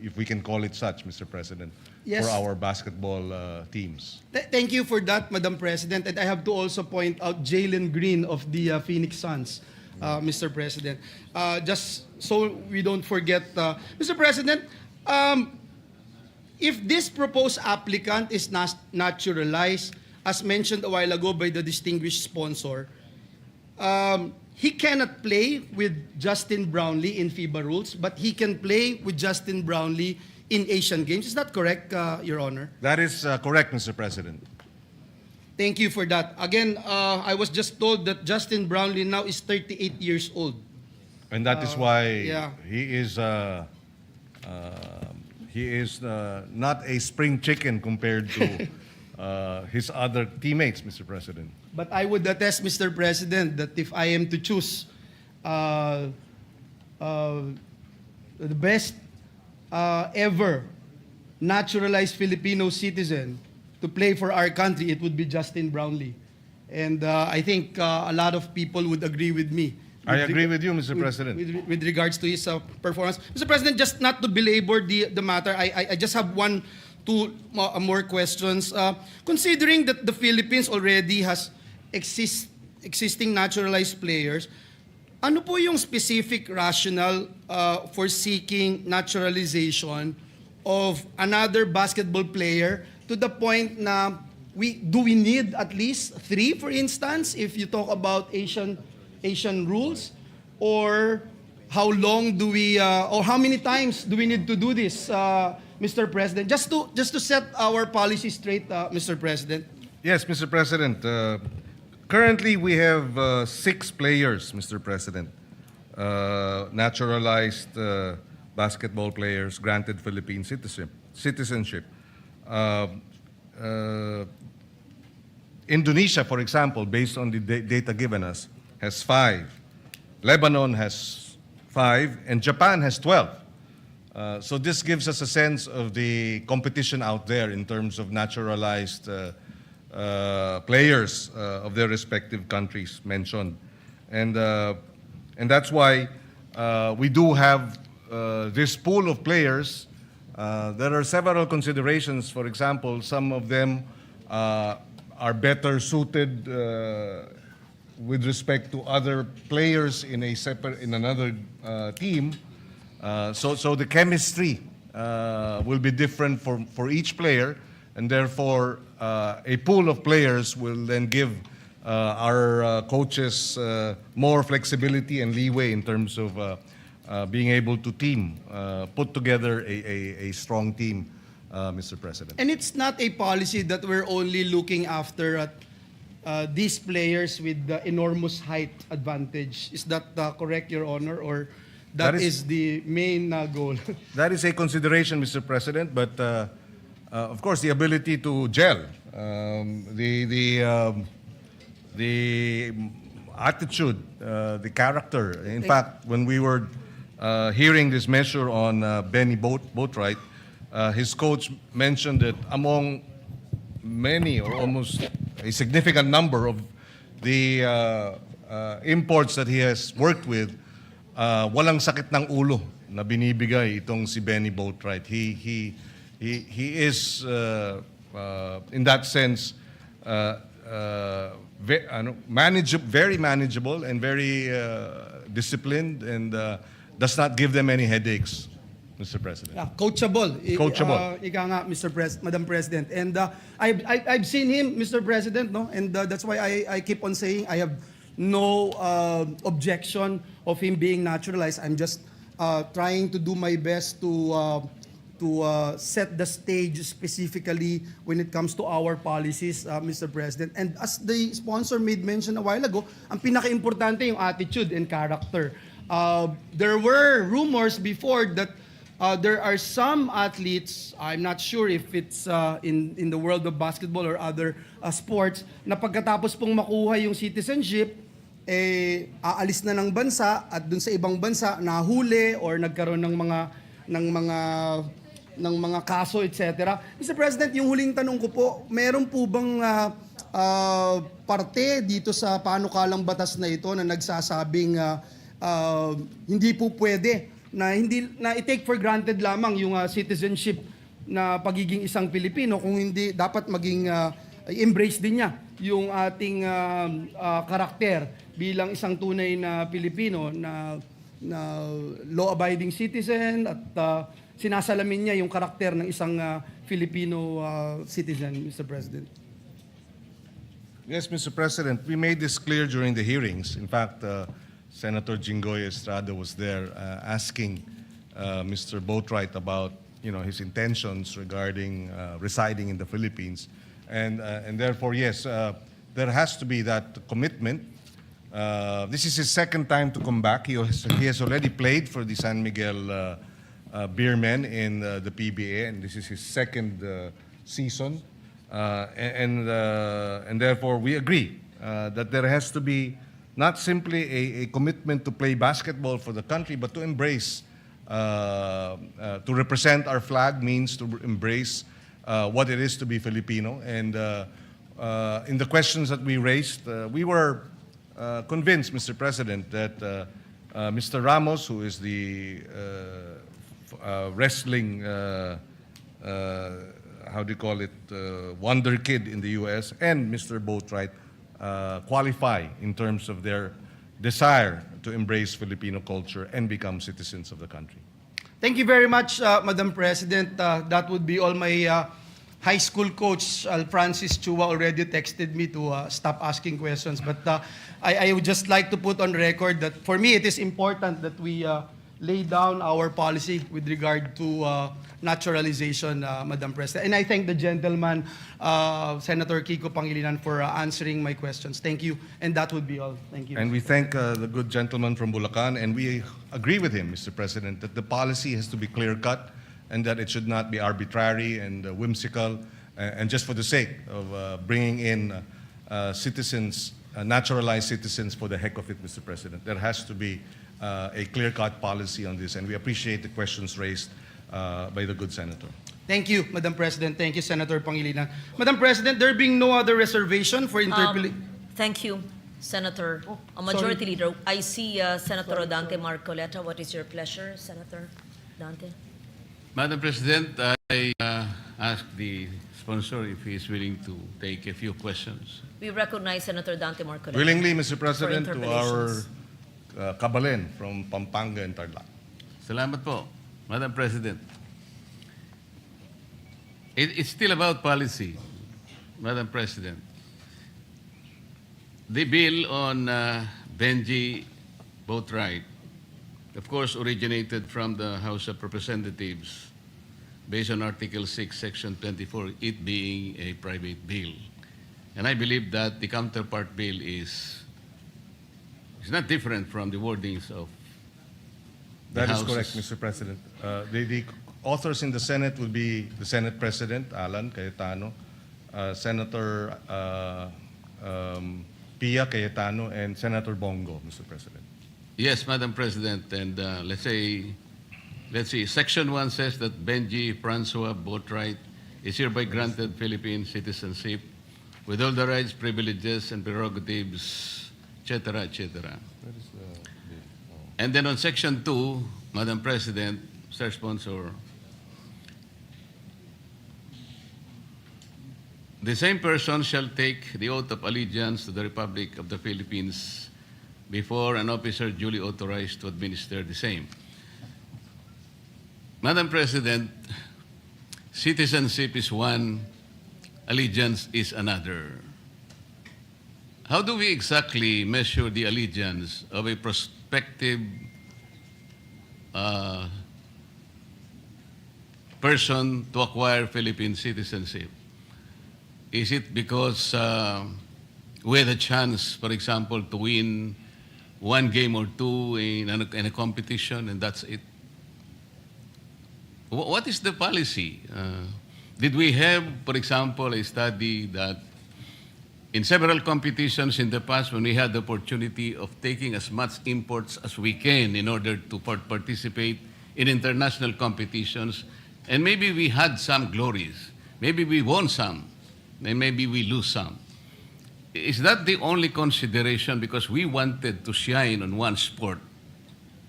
if we can call it such, Mr. President, Yes. for our basketball teams. Thank you for that, Madam President. And I have to also point out Jalen Green of the Phoenix Suns, Mr. President. Just so we don't forget, Mr. President, if this proposed applicant is naturalized, as mentioned a while ago by the distinguished sponsor, he cannot play with Justin Brownlee in FIBA rules, but he can play with Justin Brownlee in Asian Games. Is that correct, Your Honor? That is correct, Mr. President. Thank you for that. Again, I was just told that Justin Brownlee now is 38 years old. And that is why yeah. he is not a spring chicken compared to his other teammates, Mr. President. But I would attest, Mr. President, that if I am to choose the best ever naturalized Filipino citizen to play for our country, it would be Justin Brownlee. And I think a lot of people would agree with me. I agree with you, Mr. President. With regards to his performance. Mr. President, just not to belabor the matter, I just have two more questions. Considering that the Philippines already has existing naturalized players, ano po yung specific rationale for seeking naturalization of another basketball player to the point na do we need at least 3, for instance, if you talk about Asian rules? Or how long do we, or how many times do we need to do this, Mr. President? Just to set our policy straight, Mr. President. Yes, Mr. President. Currently, we have 6 players, Mr. President, naturalized basketball players granted Philippine citizenship. Indonesia, for example, based on the data given us, has 5. Lebanon has 5, and Japan has 12. So this gives us a sense of the competition out there in terms of naturalized players of their respective countries mentioned. And that's why we do have this pool of players. There are several considerations. For example, some of them are better suited with respect to other players in another team. So the chemistry will be different for each player, and therefore a pool of players will then give our coaches more flexibility and leeway in terms of being able to put together a strong team, Mr. President. And it's not a policy that we're only looking after at these players with the enormous height advantage. Is that correct, Your Honor? Or that is the main goal? That is a consideration, Mr. President, but of course the ability to gel, the attitude, the character. In fact, when we were hearing this measure on Benny Boatwright, his coach mentioned that among many or almost a significant number of the imports that he has worked with, walang sakit ng ulo na binibigay itong si Benny Boatwright. He is in that sense very manageable and very disciplined, and does not give them any headaches, Mr. President. Yeah, coachable. Coachable. Ika nga, Madam President. And I've seen him, Mr. President, no? And that's why I keep on saying I have no objection of him being naturalized. I'm just trying to do my best to set the stage specifically when it comes to our policies, Mr. President. And as the sponsor made mention a while ago, ang pinaka-importante yung attitude and character. There were rumors before that there are some athletes, I'm not sure if it's in the world of basketball or other sports, na pagkatapos pong makuha yung citizenship, aalis na ng bansa at dun sa ibang bansa nahuli or nagkaroon ng mga kaso, etc. Mr. President, yung huling tanong ko po, meron po bang parte dito sa panukalang batas na ito na nagsasabing hindi po pwede na i-take for granted lamang yung citizenship na pagiging isang Pilipino, kung hindi dapat maging embrace din niya yung ating karakter bilang isang tunay na Pilipino na law-abiding citizen at sinasalamin niya yung karakter ng isang Filipino citizen, Mr. President. Yes, Mr. President, we made this clear during the hearings. In fact, Senator Jinggoy Estrada was there asking Mr. Boatwright about his intentions regarding residing in the Philippines. And therefore, yes, there has to be that commitment. This is his second time to come back. He has already played for the San Miguel Beermen in the PBA, and this is his second season. And therefore, we agree that there has to be not simply a commitment to play basketball for the country, but to embrace, to represent our flag means to embrace what it is to be Filipino. And in the questions that we raised, we were convinced, Mr. President, that Mr. Ramos, who is the wrestling, wonder kid in the U.S., and Mr. Boatwright qualify in terms of their desire to embrace Filipino culture and become citizens of the country. Thank you very much, Madam President. That would be all. My high school coach, Francis Chua, already texted me to stop asking questions. But I would just like to put on record that for me, it is important that we lay down our policy with regard to naturalization, Madam President. And I thank the gentleman, Senator Kiko Pangilinan, for answering my questions. Thank you. And that would be all. Thank you. And we thank the good gentleman from Bulacan, and we agree with him, Mr. President, that the policy has to be clear-cut and that it should not be arbitrary and whimsical and just for the sake of bringing in citizens, naturalized citizens for the heck of it, Mr. President. There has to be a clear-cut policy on this, and we appreciate the questions raised by the good senator. Thank you, Madam President. Thank you, Senator Pangilinan. Madam President, there being no other reservation for interpellation. Thank you, Senator. Majority Leader, I see Senator Dante Marcoleta. What is your pleasure, Senator Dante? Madam President, I ask the sponsor if he is willing to take a few questions. We recognize Senator Dante Marcoleta. Willingly, Mr. President, for to our interpellations. Kabalen from Pampanga and Tarlac. Salamat po, Madam President. It's still about policy, Madam President. The bill on Benji Boatwright, of course, originated from the House of Representatives based on Article 6, Section 24, it being a private bill. And I believe that the counterpart bill is not different from the wordings of the That is Houses. correct, Mr. President. The authors in the Senate will be the Senate President, Alan Cayetano, Senator Pia Cayetano, and Senator Bongo, Mr. President. Yes, Madam President, and let's see, Section 1 says that Benji Francois Boatwright is hereby granted Philippine citizenship with all the rights, privileges, and prerogatives, etc., etc. And then on Section 2, Madam President, Mr. Sponsor, the same person shall take the oath of allegiance to the Republic of the Philippines before an officer duly authorized to administer the same. Madam President, citizenship is one, allegiance is another. How do we exactly measure the allegiance of a prospective person to acquire Philippine citizenship? Is it because we had a chance, for example, to win one game or two in a competition and that's it? What is the policy? Did we have, for example, a study that in several competitions in the past when we had the opportunity of taking as much imports as we can in order to participate in international competitions, and maybe we had some glories, maybe we won some, and maybe we lose some. Is that the only consideration because we wanted to shine on one sport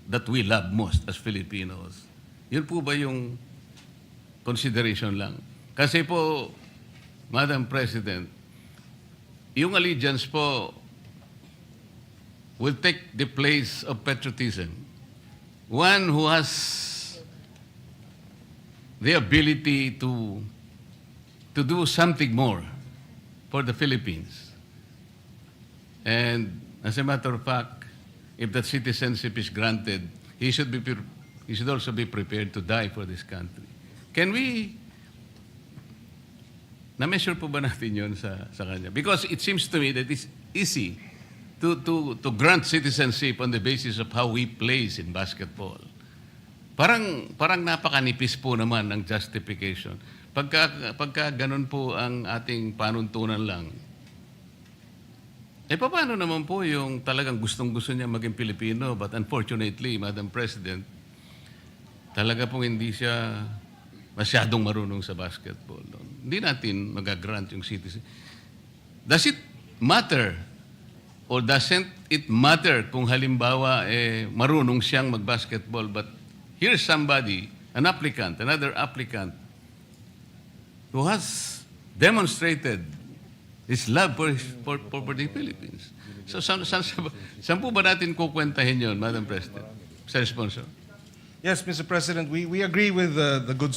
that we love most as Filipinos? Yun po ba yung consideration lang? Kasi po, Madam President, yung allegiance po will take the place of patriotism. One who has the ability to do something more for the Philippines. And as a matter of fact, if that citizenship is granted, he should also be prepared to die for this country. Can we, na-measure po ba natin yun sa kanya? Because it seems to me that it's easy to grant citizenship on the basis of how we plays in basketball. Parang napakanipis po naman ng justification. Pagka ganun po ang ating panuntunan lang, paano naman po yung talagang gustong-gusto niya maging Pilipino, but unfortunately, Madam President, talaga pong hindi siya masyadong marunong sa basketball. No? Hindi natin magagrant yung citizen. Does it matter or doesn't it matter kung halimbawa marunong siyang mag-basketball, but here's somebody, another applicant, who has demonstrated his love for the Philippines. So, saan po ba natin kukwentahin yun, Madam President? Mr. Sponsor. Yes, Mr. President, we agree with the good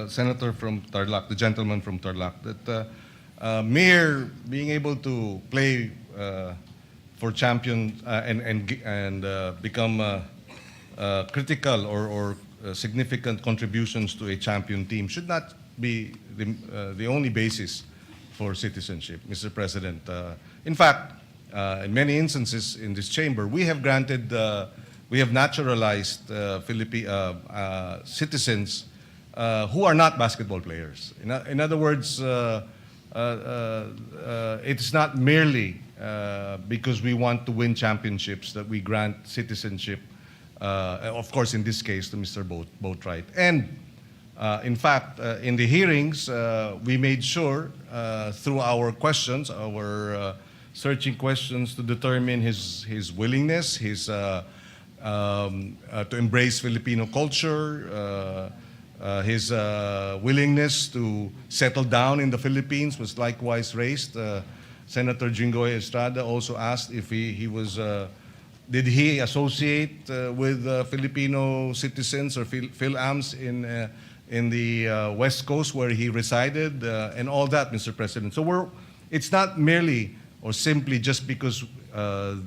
senator from Tarlac, the gentleman from Tarlac, that mere being able to play for champion and become critical or significant contributions to a champion team should not be the only basis for citizenship, Mr. President. In fact, in many instances in this chamber, we have naturalized citizens who are not basketball players. In other words, it's not merely because we want to win championships that we grant citizenship, of course, in this case, to Mr. Boatwright. And in fact, in the hearings, we made sure through our questions, our searching questions, to determine his willingness, to embrace Filipino culture, his willingness to settle down in the Philippines was likewise raised. Senator Jinggoy Estrada also asked if did he associate with Filipino citizens or Phil-Ams in the West Coast where he resided, and all that, Mr. President. So it's not merely or simply just because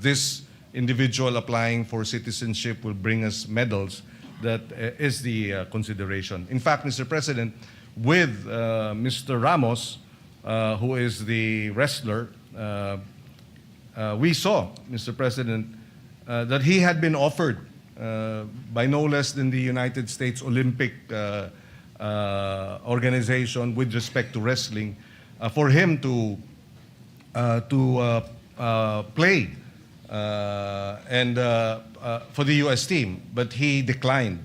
this individual applying for citizenship will bring us medals, that is the consideration. In fact, Mr. President, with Mr. Ramos, who is the wrestler, we saw, Mr. President, that he had been offered by no less than the United States Olympic organization with respect to wrestling, for him to play and for the U.S. team, but he declined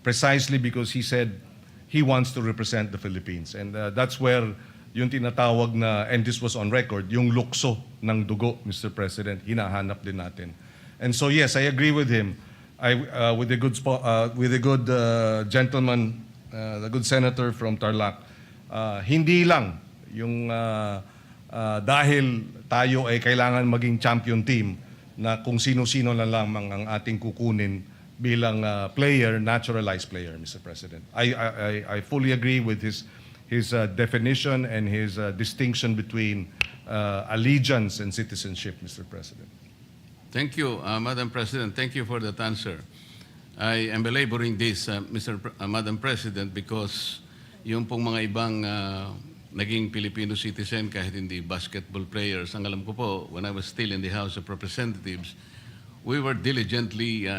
precisely because he said he wants to represent the Philippines, and that's where yung tinatawag na, and this was on record, yung lukso ng dugo, Mr. President, hinahanap din natin. And so yes, I agree with him. With the good gentleman, the good senator from Tarlac, hindi lang yung dahil tayo ay kailangan maging champion team na kung sino-sino na lamang ang ating kukunin bilang player, naturalized player, Mr. President. I fully agree with his definition and his distinction between allegiance and citizenship, Mr. President. Thank you, Madam President. Thank you for that answer. I am belaboring this, Madam President, because yung pong mga ibang naging Filipino citizen kahit hindi basketball players, ang alam ko po, when I was still in the House of Representatives, we were diligently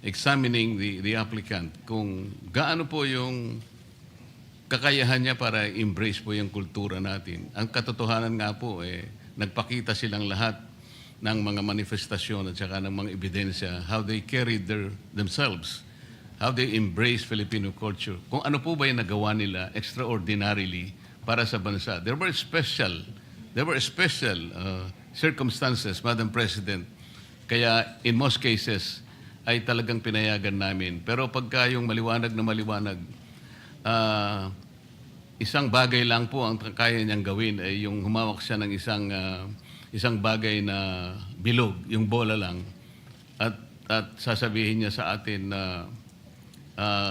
examining the applicant kung gaano po yung kakayahan niya para embrace po yung kultura natin. Ang katotohanan nga po, nagpakita silang lahat ng mga manifestasyon at saka ng mga ebidensya, how they carried themselves, how they embrace Filipino culture. Kung ano po ba yung nagawa nila extraordinarily para sa bansa. There were special circumstances, Madam President. Kaya in most cases, ay talagang pinayagan namin. Pero pagka yung maliwanag na maliwanag, isang bagay lang po ang kaya niyang gawin ay yung humawak siya ng isang bagay na bilog, yung bola lang, at sasabihin niya sa atin na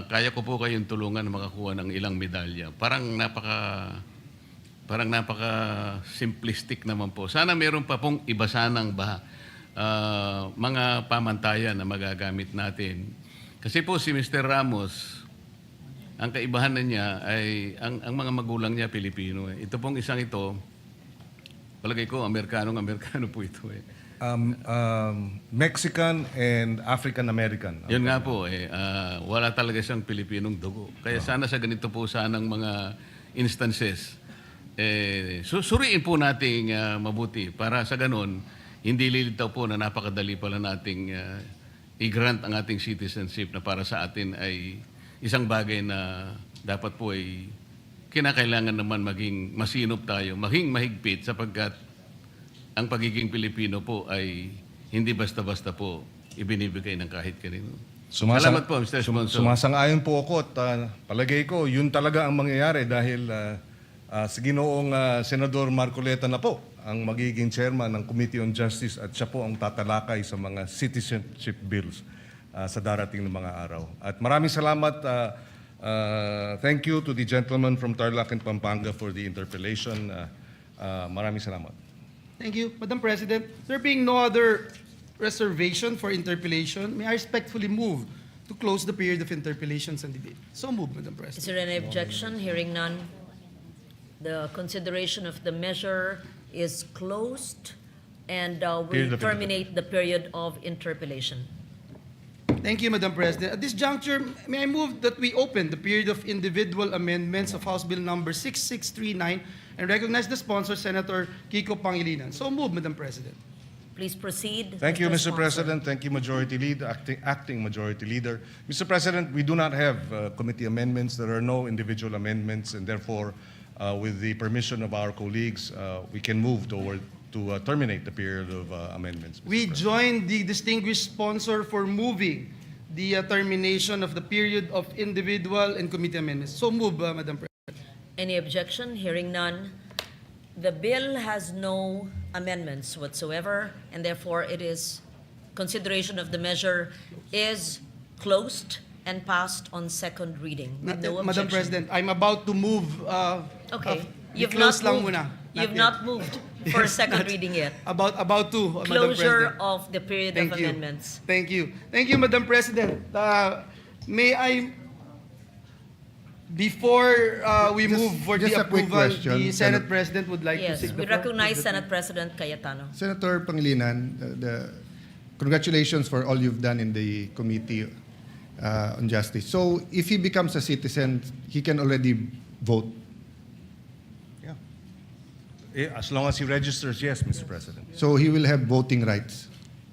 kaya ko po kayong tulungan na makakuha ng ilang medalya. Parang napaka simplistic naman po. Sana meron pa pong iba sanang mga pamantayan na magagamit natin. Kasi po si Mr. Ramos, ang kaibahan na niya ay ang mga magulang niya Pilipino. Ito pong isang ito, palagay ko, Amerikano po ito Mexican and African-American. Yun nga po, wala talaga siyang Pilipinong dugo. Kaya sana sa ganito po sanang mga instances, susuriin po nating mabuti para sa ganon, hindi lilitaw po na napakadali pala nating i-grant ang ating citizenship na para sa atin ay isang bagay na dapat po ay kinakailangan naman maging masinop tayo, maging mahigpit sapagkat ang pagiging Pilipino po ay hindi basta-basta po ibinibigay ng kahit kanino. Salamat po, Mr. Sponsor. Sumasang-ayon po ako at palagay ko, yun talaga ang mangyayari dahil sa ginoong Senador Marcoleta na po ang magiging chairman ng Committee on Justice at siya po ang tatalakay sa mga citizenship bills sa darating na mga araw. At maraming salamat. Thank you to the gentleman from Tarlac and Pampanga for the interpellation. Maraming salamat. Thank you, Madam President. There being no other reservation for interpellation, may I respectfully move to close the period of interpellations and debate. So moved, Madam Is President. there any objection? Hearing none. The consideration of the measure is closed, and Period we of terminate the period of interpellation. Thank you, Madam President. At this juncture, may I move that we open the period of individual amendments of House Bill number 6639 and recognize the sponsor, Senator Kiko Pangilinan. So moved, Madam President. Please proceed. Thank you, Mr. Sponsor. President. Thank you, Majority Leader, Acting Majority Leader. Mr. President, we do not have committee amendments. There are no individual amendments, and therefore, with the permission of our colleagues, we can move to terminate the period of amendments. Mr. We President. join the distinguished sponsor for moving the termination of the period of individual and committee amendments. So move, Madam President. Any objection? Hearing none. The bill has no amendments whatsoever, and therefore it is, consideration of the measure is closed and passed on second reading. With no Madam objection. President, I'm about to move. Okay. You've close lang muna. You've yet. not moved for a second reading yet. About to, Madam Closure President. of the period Thank of you. amendments. Thank you. Thank you, Madam President. May I, before we move for just the a quick approval, question, the Senate Senator. President would like Yes, to take we the floor. recognize Senate President Cayetano. Senator Pangilinan, congratulations for all you've done in the Committee on Justice. So if he becomes a citizen, he can already vote. Yeah. As long as he registers, yes, Mr. President. So he will have voting rights.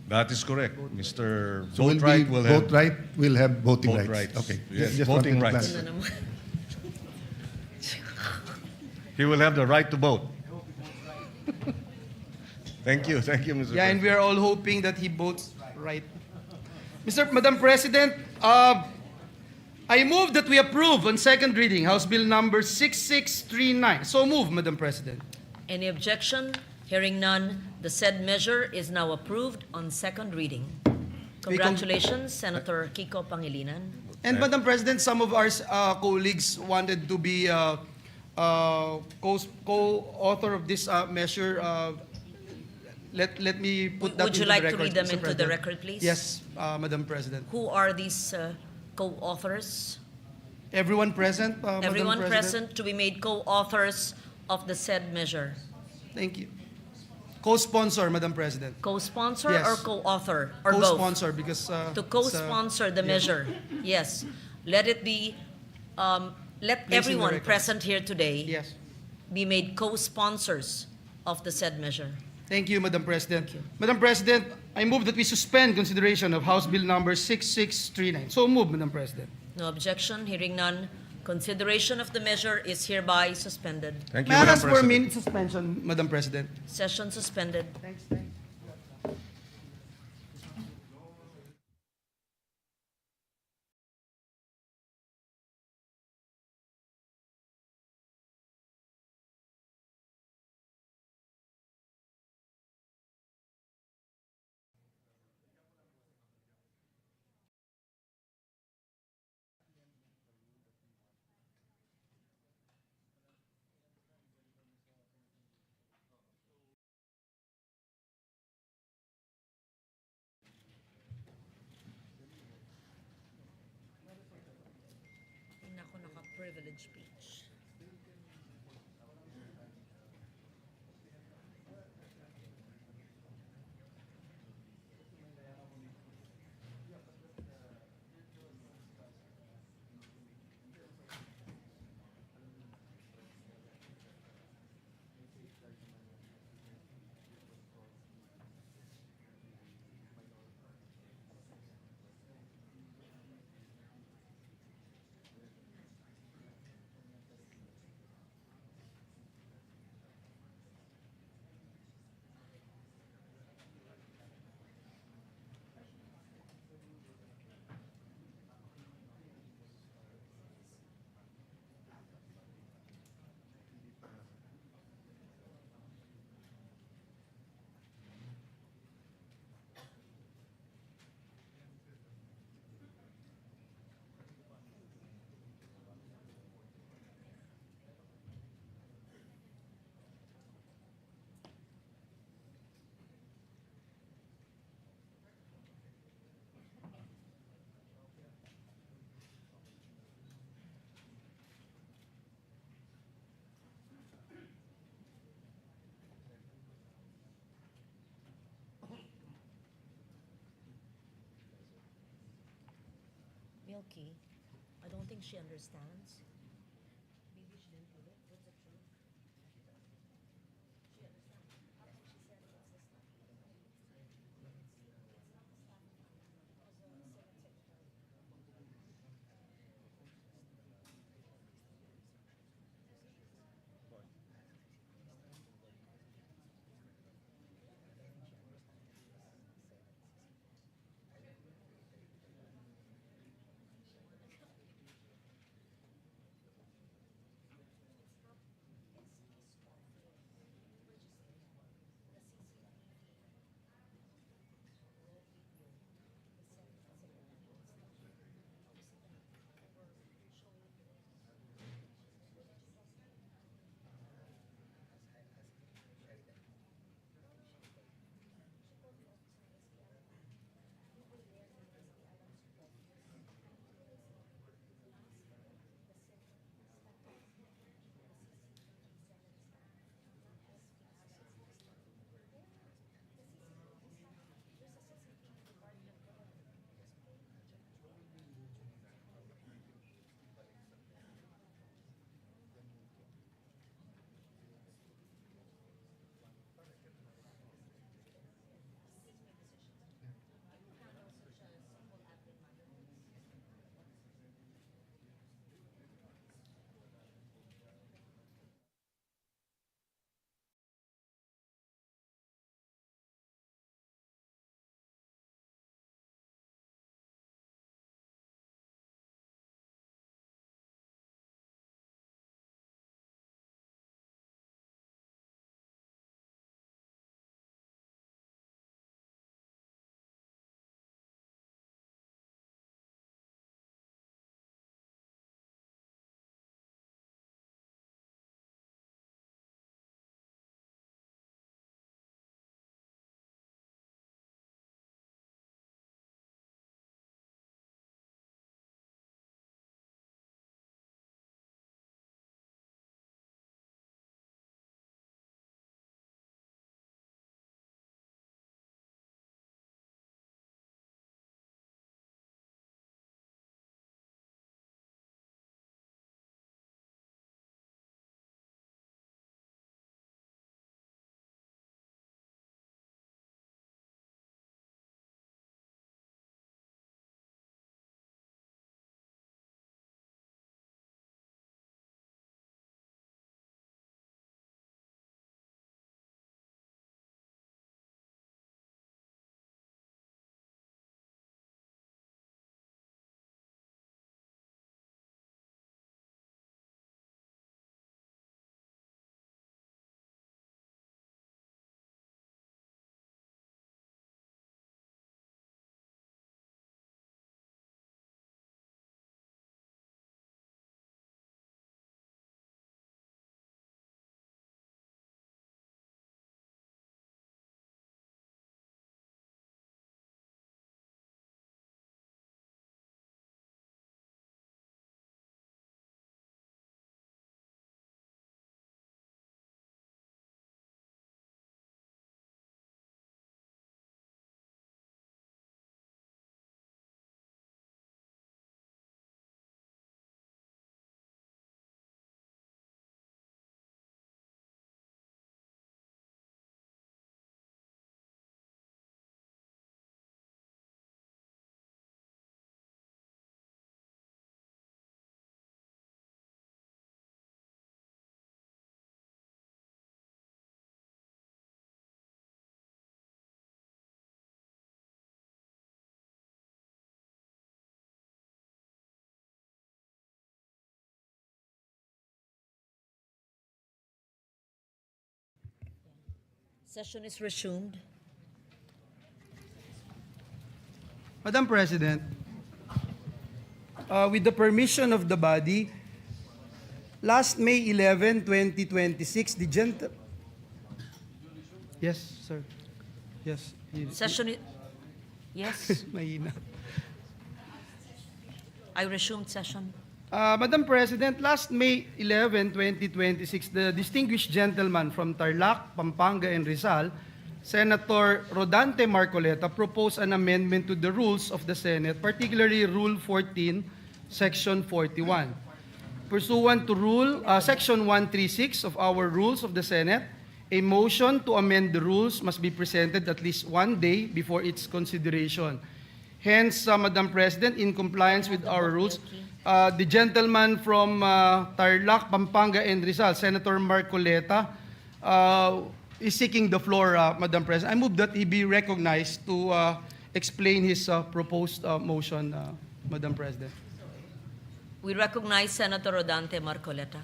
That is correct. Mr. So Vote Right will have vote right will have voting vote rights. rights. Okay. Yes, Just voting wanted to rights. clarify. He will have the right to vote. Thank you, Mr. Yeah, and President. we are all hoping that he votes right. Madam President, I move that we approve on second reading House Bill number 6639. So move, Madam President. Any objection? Hearing none, the said measure is now approved on second reading. Congratulations, Senator Kiko Pangilinan. And Madam President, some of our colleagues wanted to be co-author of this measure. Let me put that Would you into like the to record, read them Mr. into the President. record, please? Yes, Madam President. Who are these co-authors? Everyone present, Madam Everyone President? present to be made co-authors of the said measure. Thank you. Co-sponsor, Madam President. Co-sponsor Yes. or co-author or both? Co-sponsor because To co-sponsor the measure. Yes. Let it be, let Placed in the everyone record. present here today Yes. be made co-sponsors of the said measure. Thank you, Madam President. Madam President, I move that we suspend consideration of House Bill number 6639. So move, Madam President. No objection, hearing none. Consideration of the measure is hereby suspended. Thank you, May I Madam ask for a President. minute suspension, Madam President? Session suspended. Thanks. Nako, naka-privilege speech. Milky, I don't think she understands. Maybe she didn't do it. What's the truth? She understands. She said it's the staff. Session is resumed. Madam President, with the permission of the body, last May 11, 2026, the Yes, sir. Yes. Session is... Yes, Mahina. I resumed session. Madam President, last May 11, 2026, the distinguished gentleman from Tarlac, Pampanga, and Rizal, Senator Rodante Marcoleta, proposed an amendment to the rules of the Senate, particularly Rule 14, Section 41. Pursuant to Section 136 of our Rules of the Senate, a motion to amend the rules must be presented at least 1 day before its consideration. Hence, Madam President, in compliance with our rules, the gentleman from Tarlac, Pampanga, and Rizal, Senator Marcoleta, is seeking the floor, Madam President. I move that he be recognized to explain his proposed motion, Madam President. We recognize Senator Rodante Marcoleta.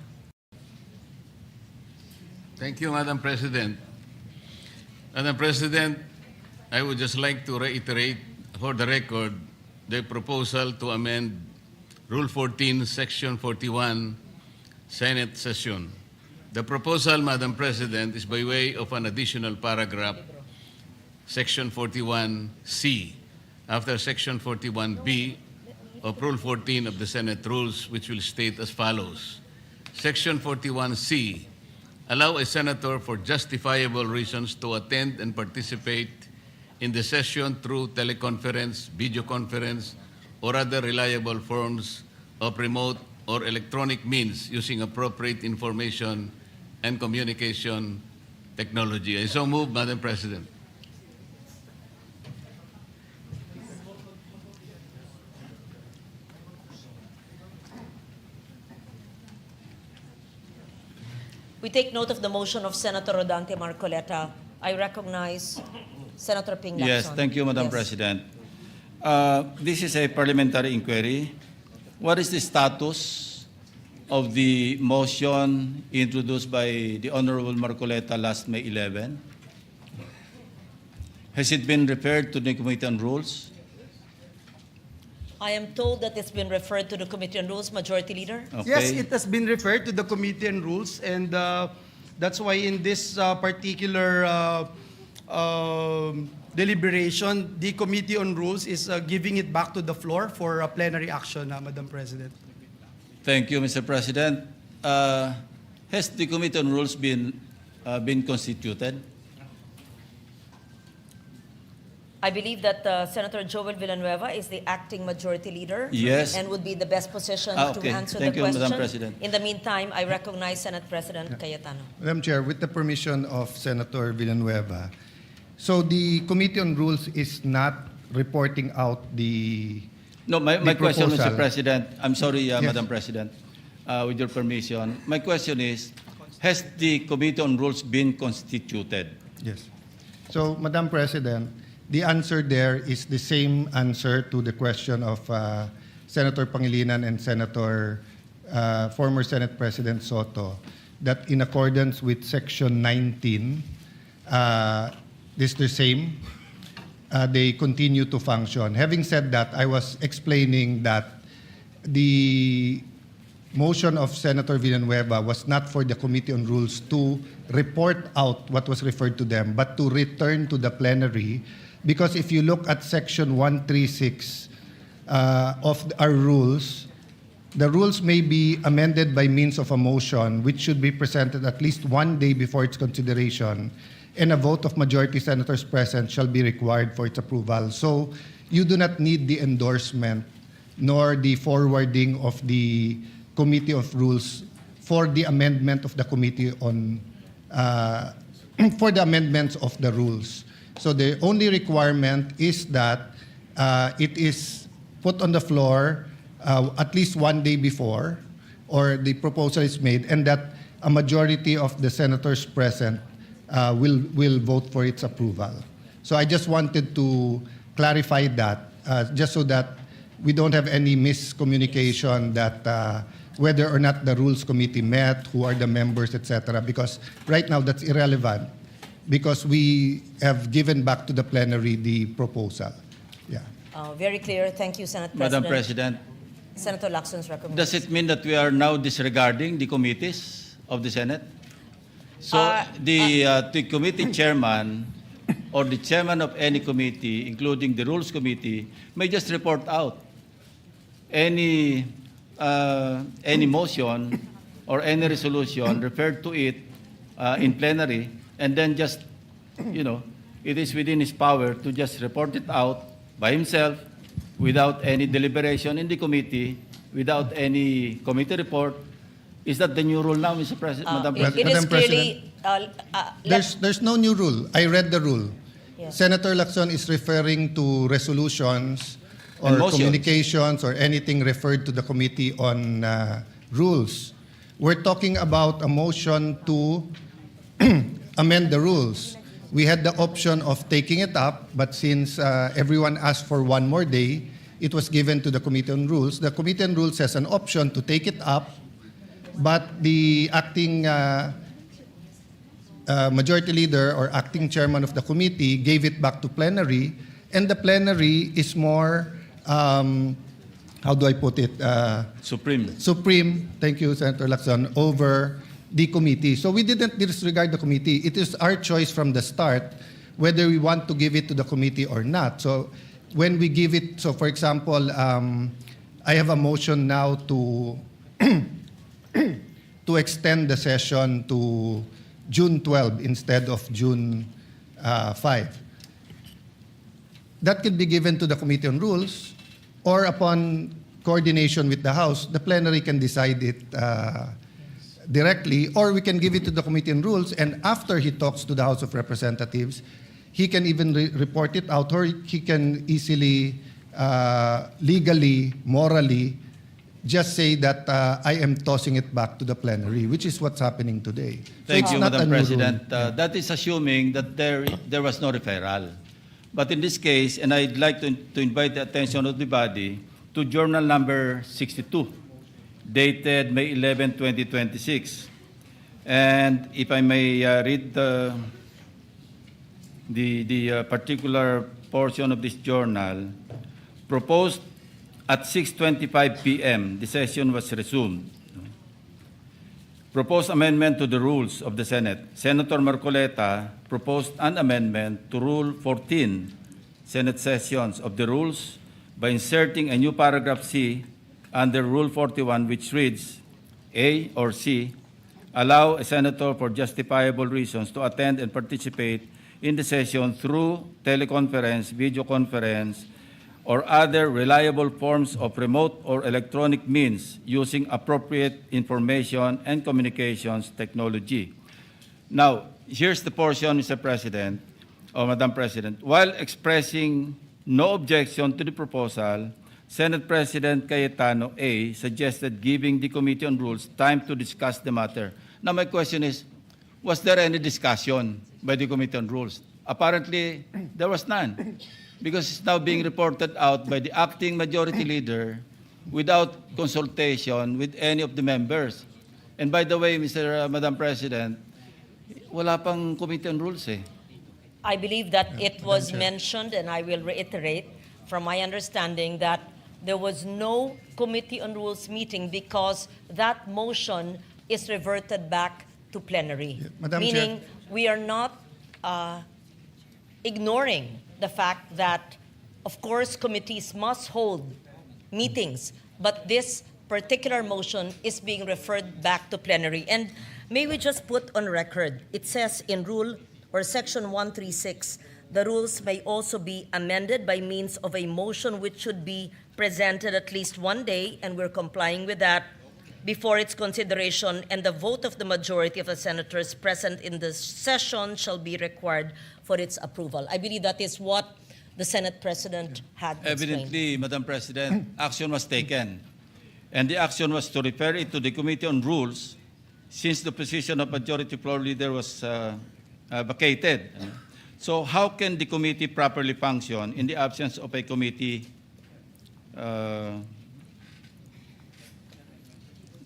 Thank you, Madam President. Madam President, I would just like to reiterate for the record the proposal to amend Rule 14, Section 41, Senate session. The proposal, Madam President, is by way of an additional paragraph, Section 41C, after Section 41B of Rule 14 of the Senate Rules, which will state as follows. Section 41C, allow a senator for justifiable reasons to attend and participate in the session through teleconference, video conference, or other reliable forms of remote or electronic means using appropriate information and communication technology. I so move, Madam President. We take note of the motion of Senator Rodante Marcoleta. I recognize Senator Ping Lacson. Yes, thank you, Madam Yes. President. This is a parliamentary inquiry. What is the status of the motion introduced by the Honorable Marcoleta last May 11? Has it been referred to the Committee on Rules? I am told that it's been referred to the Committee on Rules. Majority Leader? Okay. Yes, it has been referred to the Committee on Rules, and that's why in this particular deliberation, the Committee on Rules is giving it back to the floor for plenary action, Madam President. Thank you, Mr. President. Has the Committee on Rules been constituted? I believe that Senator Joel Villanueva is the acting majority leader. Yes. And would be the best position Okay. to answer Thank the you, question. Madam President. In the meantime, I recognize Senate President Cayetano. Madam Chair, with the permission of Senator Villanueva, so the Committee on Rules is not reporting out the No, my question, Mr. proposal. President, I'm sorry, Yes. Madam President, with your permission. My question is, has the Committee on Rules been constituted? Yes. So, Madam President, the answer there is the same answer to the question of Senator Pangilinan and former Senate President Soto, that in accordance with Section 19, this is the same. They continue to function. Having said that, I was explaining that the motion of Senator Villanueva was not for the Committee on Rules to report out what was referred to them, but to return to the plenary. Because if you look at Section 136 of our rules, the rules may be amended by means of a motion, which should be presented at least 1 day before its consideration, and a vote of majority senators present shall be required for its approval. So you do not need the endorsement nor the forwarding of the Committee of Rules for the amendment of the Committee on for the amendments of the rules. So the only requirement is that it is put on the floor at least 1 day before, or the proposal is made, and that a majority of the senators present will vote for its approval. So I just wanted to clarify that, just so that we don't have any miscommunication that whether or not the Rules Committee met, who are the members, etc., because right now that's irrelevant. because we have given back to the plenary the proposal. Yeah. Very clear. Thank you, Senate Madam President. President, Senator Lacson's recommendation. does it mean that we are now disregarding the committees of the Senate? So the committee chairman or the chairman of any committee, including the Rules Committee, may just report out any motion or any resolution referred to it in plenary, and then just, it is within his power to just report it out by himself without any deliberation in the committee, without any committee report. Is that the new rule now, Mr. President, Madam President? It is Madam clearly... There's no new rule. I read the rule. Yes. Senator Lacson is referring to resolutions or And motions. communications or anything referred to the Committee on Rules. We're talking about a motion to amend the rules. We had the option of taking it up, but since everyone asked for one more day, it was given to the Committee on Rules. The Committee on Rules has an option to take it up, but the acting majority leader or acting chairman of the committee gave it back to plenary, and the plenary is more, how do I put it? Supreme, thank you, Senator Lacson, over the committee. So we didn't disregard the committee. It is our choice from the start whether we want to give it to the committee or not. So when we give it, so for example, I have a motion now to to extend the session to June 12 instead of June 5. That could be given to the Committee on Rules, or upon coordination with the House, the plenary can decide it directly, or we can give it to the Committee on Rules, and after he talks to the House of Representatives, he can even report it out, or he can easily, legally, morally, just say that I am tossing it back to the plenary, which is what's happening today. Thank it's you, not Madam a new President. rule. That is assuming that there was no referral. But in this case, and I'd like to invite the attention of the body to Journal number 62, dated May 11, 2026. And if I may read the particular portion of this journal, proposed at 6:25 p.m., the session was resumed. Proposed amendment to the rules of the Senate. Senator Marcoleta proposed an amendment to Rule 14, Senate sessions of the rules, by inserting a new paragraph C under Rule 41, which reads, A or C, allow a senator for justifiable reasons to attend and participate in the session through teleconference, video conference, or other reliable forms of remote or electronic means using appropriate information and communications technology. Now, here's the portion, Mr. President, or Madam President. While expressing no objection to the proposal, Senate President Cayetano A. suggested giving the Committee on Rules time to discuss the matter. Now, my question is, was there any discussion by the Committee on Rules? Apparently, there was none, because it's now being reported out by the acting majority leader without consultation with any of the members. And by the way, Madam President, wala pang Committee on Rules eh. I believe that it was mentioned, and I will reiterate from my understanding that there was no Committee on Rules meeting because that motion is reverted back to plenary. Madam Meaning Chair. we are not ignoring the fact that, of course, committees must hold meetings, but this particular motion is being referred back to plenary. And may we just put on record, it says in Rule or Section 136, the rules may also be amended by means of a motion which should be presented at least one day, and we're complying with that, before its consideration, and the vote of the majority of the senators present in the session shall be required for its approval. I believe that is what the Senate President had explained. Evidently, Madam President, action was taken. And the action was to refer it to the Committee on Rules, since the position of Majority Floor Leader was vacated. So how can the committee properly function in the absence of a committee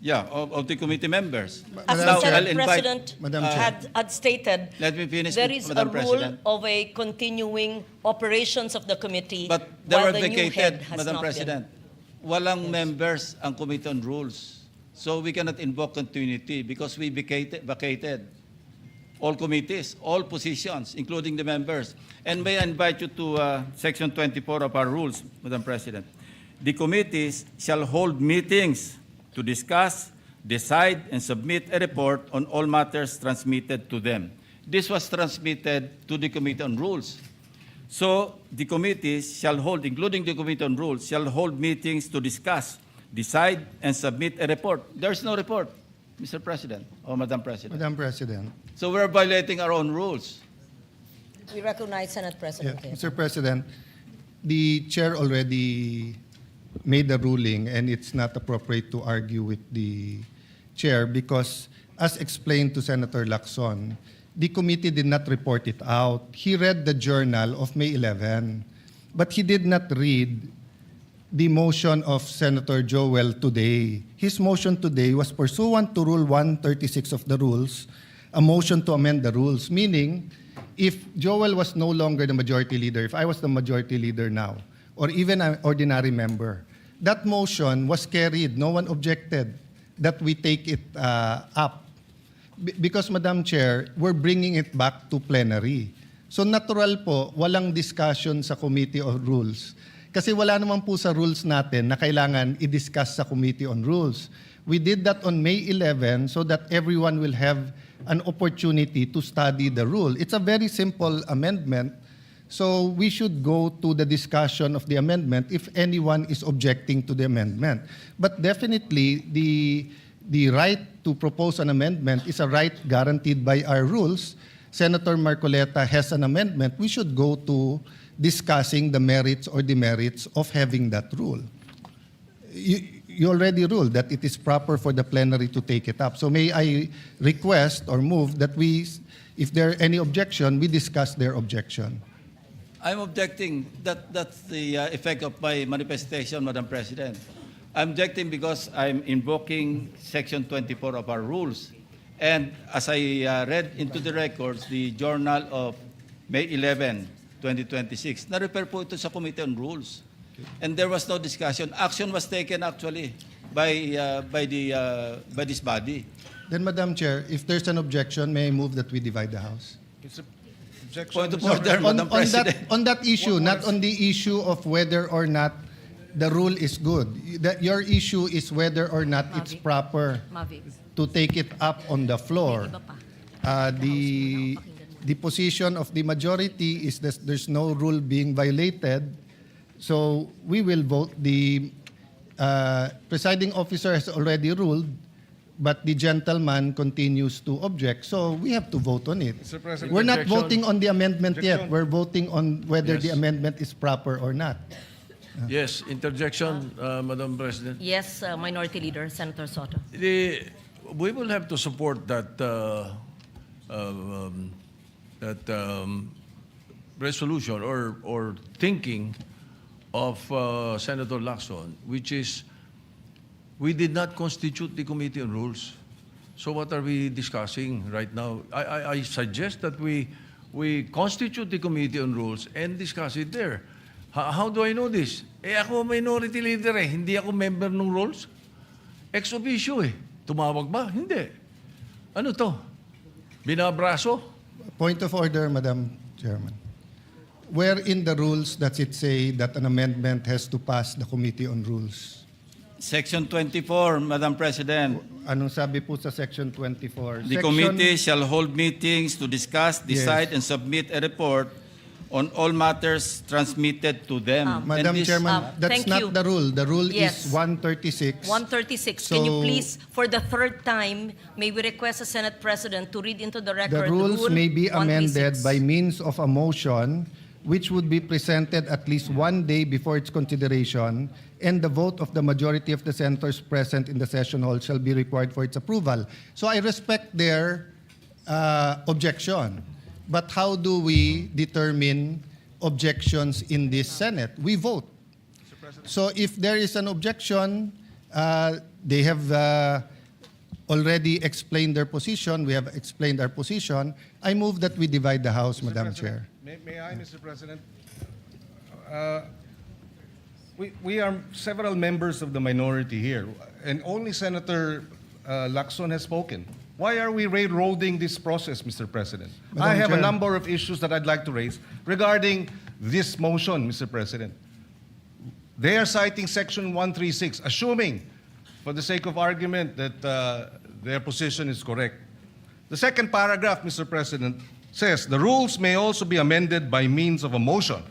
of the committee members. As Now, the Senate I'll invite- President Madam Chair. had stated, Let me finish, there is Madam a rule President. of a continuing operations of the committee, But they while were the new head vacated, has Madam not President. Walang members ang Committee on Rules. So we cannot invoke continuity because we vacated all committees, all positions, including the members. And may I invite you to Section 24 of our rules, Madam President. The committees shall hold meetings to discuss, decide, and submit a report on all matters transmitted to them. This was transmitted to the Committee on Rules. So the committees shall hold, including the Committee on Rules, shall hold meetings to discuss, decide, and submit a report. There's no report, Mr. President or Madam President. Madam President. So we're violating our own rules. We recognize Senate Yeah, President Cayetano. Mr. President, the chair already made the ruling and it's not appropriate to argue with the chair because as explained to Senator Lacson, the committee did not report it out. He read the journal of May 11, but he did not read the motion of Senator Joel today. His motion today was pursuant to Rule 136 of the rules, a motion to amend the rules, meaning if Joel was no longer the majority leader, if I was the majority leader now, or even an ordinary member, that motion was carried. No one objected that we take it up. Because, Madam Chair, we're bringing it back to plenary. So natural po, walang discussion sa Committee on Rules. Kasi wala naman po sa rules natin na kailangan i-discuss sa Committee on Rules. We did that on May 11 so that everyone will have an opportunity to study the rule. It's a very simple amendment. So we should go to the discussion of the amendment if anyone is objecting to the amendment. But definitely, the right to propose an amendment is a right guaranteed by our rules. Senator Marcoleta has an amendment. We should go to discussing the merits or demerits of having that rule. You already ruled that it is proper for the plenary to take it up. So may I request or move that we, if there are any objection, we discuss their objection. I'm objecting. That's the effect of my manifestation, Madam President. I'm objecting because I'm invoking Section 24 of our rules. And as I read into the records, the journal of May 11, 2026, na-refer po ito sa Committee on Rules. And there was no discussion. Action was taken actually by this body. Then, Madam Chair, if there's an objection, may I move that we divide the House? Point of order, Madam President. On that issue, not on the issue of whether or not the rule is good. Your issue is whether or not it's proper to take it up on the floor. The position of the majority is that there's no rule being violated. So we will vote. The presiding officer has already ruled, but the gentleman continues to object. So we have to vote on it. Mr. President, We're not objection. voting on the amendment yet. Objection. We're voting on whether Yes. the amendment is proper or not. Yes, interjection, Madam President. Yes, Minority Leader, Senator Soto. We will have to support that resolution or thinking of Senator Lacson, which is we did not constitute the Committee on Rules. So what are we discussing right now? I suggest that we constitute the Committee on Rules and discuss it there. How do I know this? Ako minority leader hindi ako member ng rules. Ex officio Tumawag ba? Hindi. Ano to? Binabraso? Point of order, Madam Chairman. Where in the rules does it say that an amendment has to pass the Committee on Rules? Section 24, Madam President. Anong sabi po sa Section 24? The committee shall hold meetings to discuss, decide, and submit a report on all matters transmitted to them. Madam And this- Chairman, that's thank not you. the rule. The rule Yes. is 136. 136. Can you So- please, for the third time, may we request the Senate President to read into the record The rules Rule may be amended 136. by means of a motion which would be presented at least one day before its consideration, and the vote of the majority of the senators present in the session hall shall be required for its approval. So I respect their objection. But how do we determine objections in this Senate? We vote. So if there is an objection, they have already explained their position. We have explained our position. I move that we divide the House, Madam Chair. May I, Mr. President? We are several members of the minority here, and only Senator Lacson has spoken. Why are we railroading this process, Mr. President? I have a Chair. number of issues that I'd like to raise regarding this motion, Mr. President. They are citing Section 136, assuming, for the sake of argument, that their position is correct. The second paragraph, Mr. President, says the rules may also be amended by means of a motion,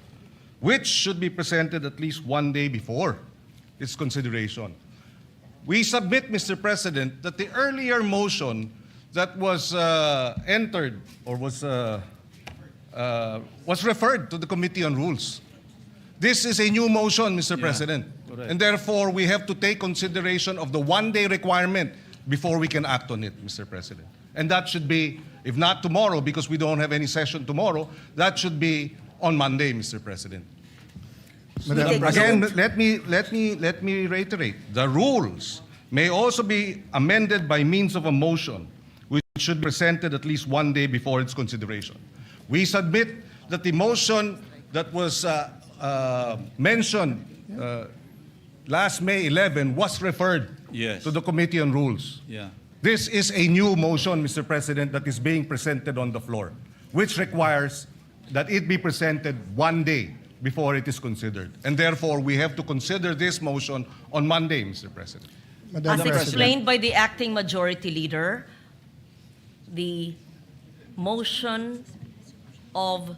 which should be presented at least 1 day before its consideration. We submit, Mr. President, that the earlier motion that was entered or was referred to the Committee on Rules. This is a new motion, Mr. President, correct. and therefore we have to take consideration of the 1 day requirement before we can act on it, Mr. President. And that should be, if not tomorrow, because we don't have any session tomorrow, that should be on Monday, Mr. President. Madam Again, let me reiterate. The rules may also be amended by means of a motion, which should be presented at least 1 day before its consideration. We submit that the motion that was mentioned last May 11 was referred Yes. to the Committee on Rules. Yeah. This is a new motion, Mr. President, that is being presented on the floor, which requires that it be presented 1 day before it is considered. And therefore, we have to consider this motion on Monday, Mr. President. Madam As President. explained by the acting majority leader, the motion of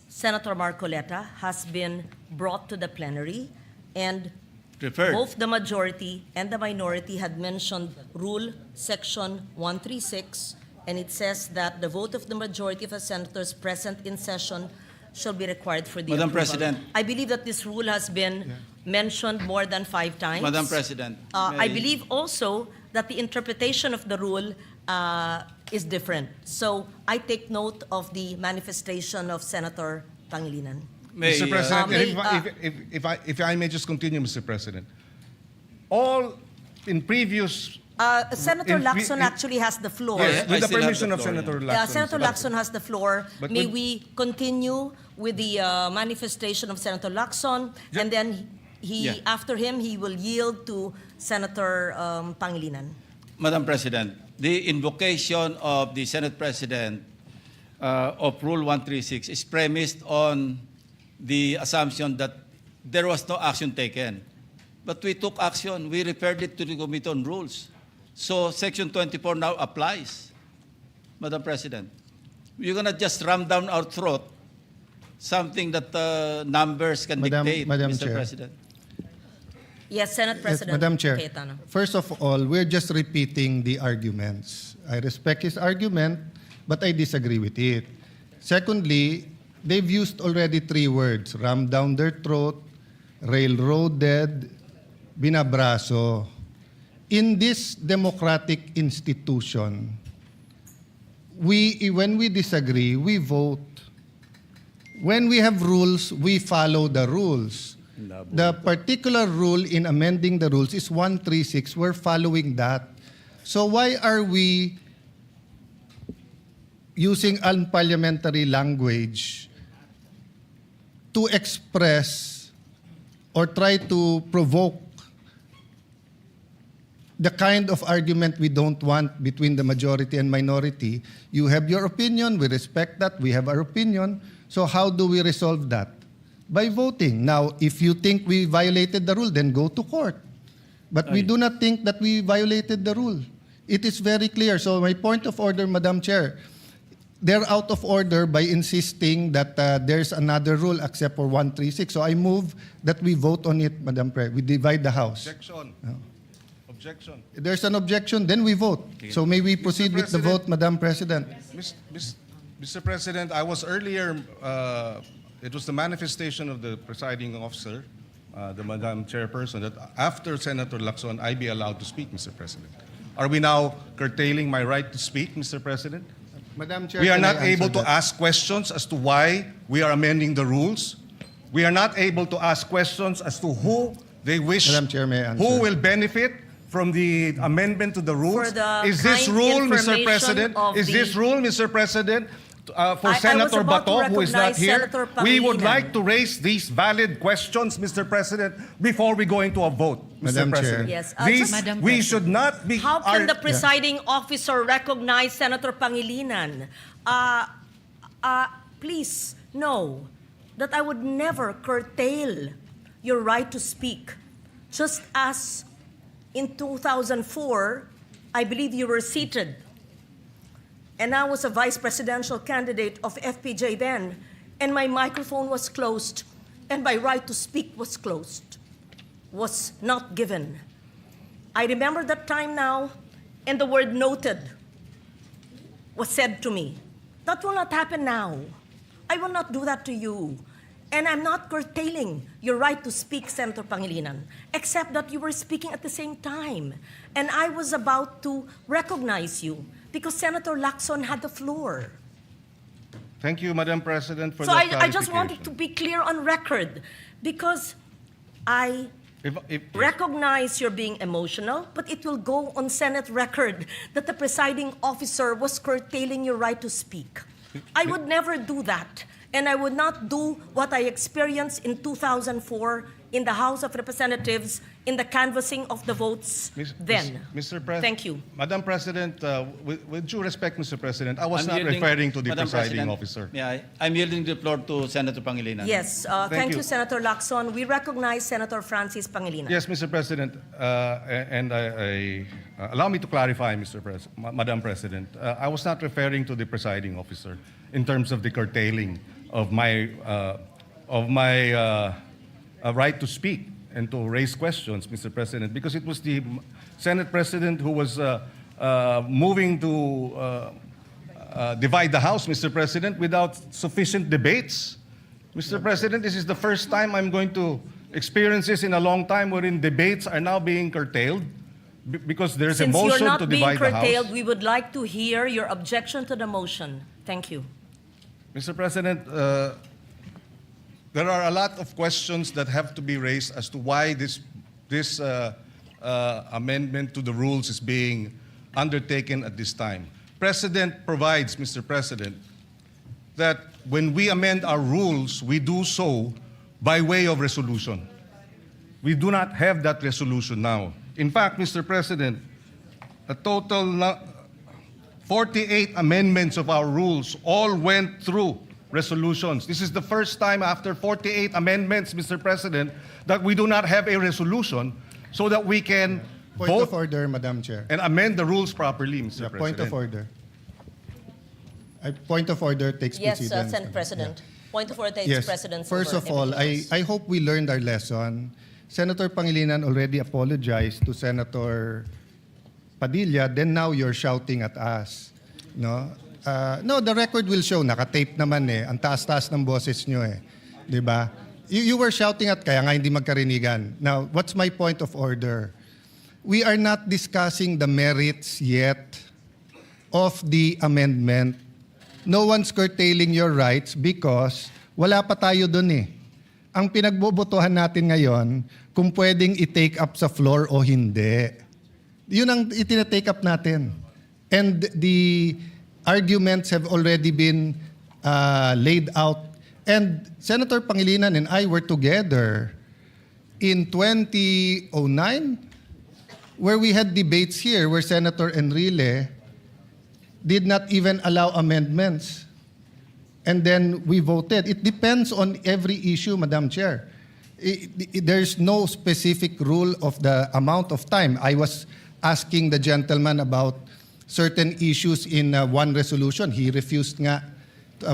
Senator Marcoleta has been brought to the plenary, and Referred. both the majority and the minority had mentioned Rule Section 136, and it says that the vote of the majority of the senators present in session shall be required for the Madam approval. President. I believe that this rule has been mentioned more than 5 times. Madam President. I may- believe also that the interpretation of the rule is different. So I take note of the manifestation of Senator Pangilinan. may, Mr. President, may- if I may just continue, Mr. President. All in previous, Senator In- Lacson in- actually has the floor. Yes, with the still have permission the of floor, yeah. Senator Lacson. Senator Lacson has the floor. But May would- we continue with the manifestation of Senator Lacson, and then Yeah. after him, he will yield to Senator Pangilinan. Madam President, the invocation of the Senate President of Rule 136 is premised on the assumption that there was no action taken. But we took action. We referred it to the Committee on Rules. So Section 24 now applies, Madam President. You're going to just ram down our throat something that numbers can dictate, Madam Mr. Chair. President. Yes, Senate Yes, President Madam Chair. Cayetano. First of all, we're just repeating the arguments. I respect his argument, but I disagree with it. Secondly, they've used already 3 words: ram down their throat, railroaded, binabraso. In this democratic institution, when we disagree, we vote. When we have rules, we follow the rules. The particular rule in amending the rules is 136. We're following that. So why are we using unparliamentary language to express or try to provoke the kind of argument we don't want between the majority and minority? You have your opinion, we respect that, we have our opinion. So how do we resolve that? By voting. Now, if you think we violated the rule, then go to court. But we do not think that we violated the rule. It is very clear. So my point of order, Madam Chair, they're out of order by insisting that there's another rule except for 136. So I move that we vote on it, Madam Chair. We divide the House. Objection. Objection. If there's an objection, then we vote. So may we proceed with the President. vote, Madam President? Mr. President, I was earlier, it was the manifestation of the presiding officer, the Madam Chairperson, that after Senator Lacson, I be allowed to speak, Mr. President. Are we now curtailing my right to speak, Mr. President? Madam Chair, We are can I not able answer to that? ask questions as to why we are amending the rules. We are not able to ask questions as to who they wish, Madam Chair, may I answer? who will benefit from the amendment to the rules? For the Is this kind rule, Mr. information President? of Is the- this rule, Mr. President, for I was Senator about to Bato, who is not recognize here? Senator We would Pangilinan. like to raise these valid questions, Mr. President, before we go into a vote, Mr. Madam Chair. President. Yes, These, just- we should not be... How can our- the presiding officer recognize Senator Pangilinan? Please know that I would never curtail your right to speak. Just as in 2004, I believe you were seated, and I was a vice presidential candidate of FPJ then, and my microphone was closed, and my right to speak was closed, was not given. I remember that time now, and the word noted was said to me. That will not happen now. I will not do that to you. And I'm not curtailing your right to speak, Senator Pangilinan, except that you were speaking at the same time. And I was about to recognize you because Senator Lacson had the floor. Thank you, Madam President, for So that I just wanted to clarification. be clear on record because I If- recognize you're being emotional, but it will go on Senate record that the presiding officer was curtailing your right to speak. I would never do that, and I would not do what I experienced in 2004 in the House of Representatives in the canvassing of the votes then. Mr. President. Thank you. Madam President, with due respect, Mr. President, I was I'm not yielding- referring to the Madam presiding President, officer. I'm yielding the floor to Senator Pangilinan. Yes, thank you, you. Senator Lacson. We recognize Senator Francis Pangilinan. Yes, Mr. President, and allow me to clarify, Madam President. I was not referring to the presiding officer in terms of the curtailing of my right to speak and to raise questions, Mr. President, because it was the Senate President who was moving to divide the House, Mr. President, without sufficient debates. Mr. President, this is the first time I'm going to experience this in a long time wherein debates are now being curtailed because there's a Since you're motion not to being divide the curtailed, House. we would like to hear your objection to the motion. Thank you. Mr. President, there are a lot of questions that have to be raised as to why this amendment to the rules is being undertaken at this time. Precedent provides, Mr. President, that when we amend our rules, we do so by way of resolution. We do not have that resolution now. In fact, Mr. President, a total 48 amendments of our rules all went through resolutions. This is the first time after 48 amendments, Mr. President, that we do not have a resolution so that we can Point vote of order, Madam Chair. and amend the rules properly, Mr. Yeah, President. point of order. Point of order takes Yes, precedence. Senate President. Point of order takes Yes. precedence. First over of all, everything else. I hope we learned our lesson. Senator Pangilinan already apologized to Senator Padilla, then now you're shouting at us. No? No, the record will show, nakatape naman eh. Ang taas-taas ng boses nyo eh. Di ba? You were shouting at kaya nga hindi magkarinigan. Now, what's my point of order? We are not discussing the merits yet of the amendment. No one's curtailing your rights because wala pa tayo dun eh. Ang pinagbobotohan natin ngayon, kung pwedeng i-take up sa floor o hindi. Yun ang itinatake up natin. And the arguments have already been laid out. And Senator Pangilinan and I were together in 2009 where we had debates here where Senator Enrile did not even allow amendments. And then we voted. It depends on every issue, Madam Chair. There's no specific rule of the amount of time. I was asking the gentleman about certain issues in one resolution. He refused nga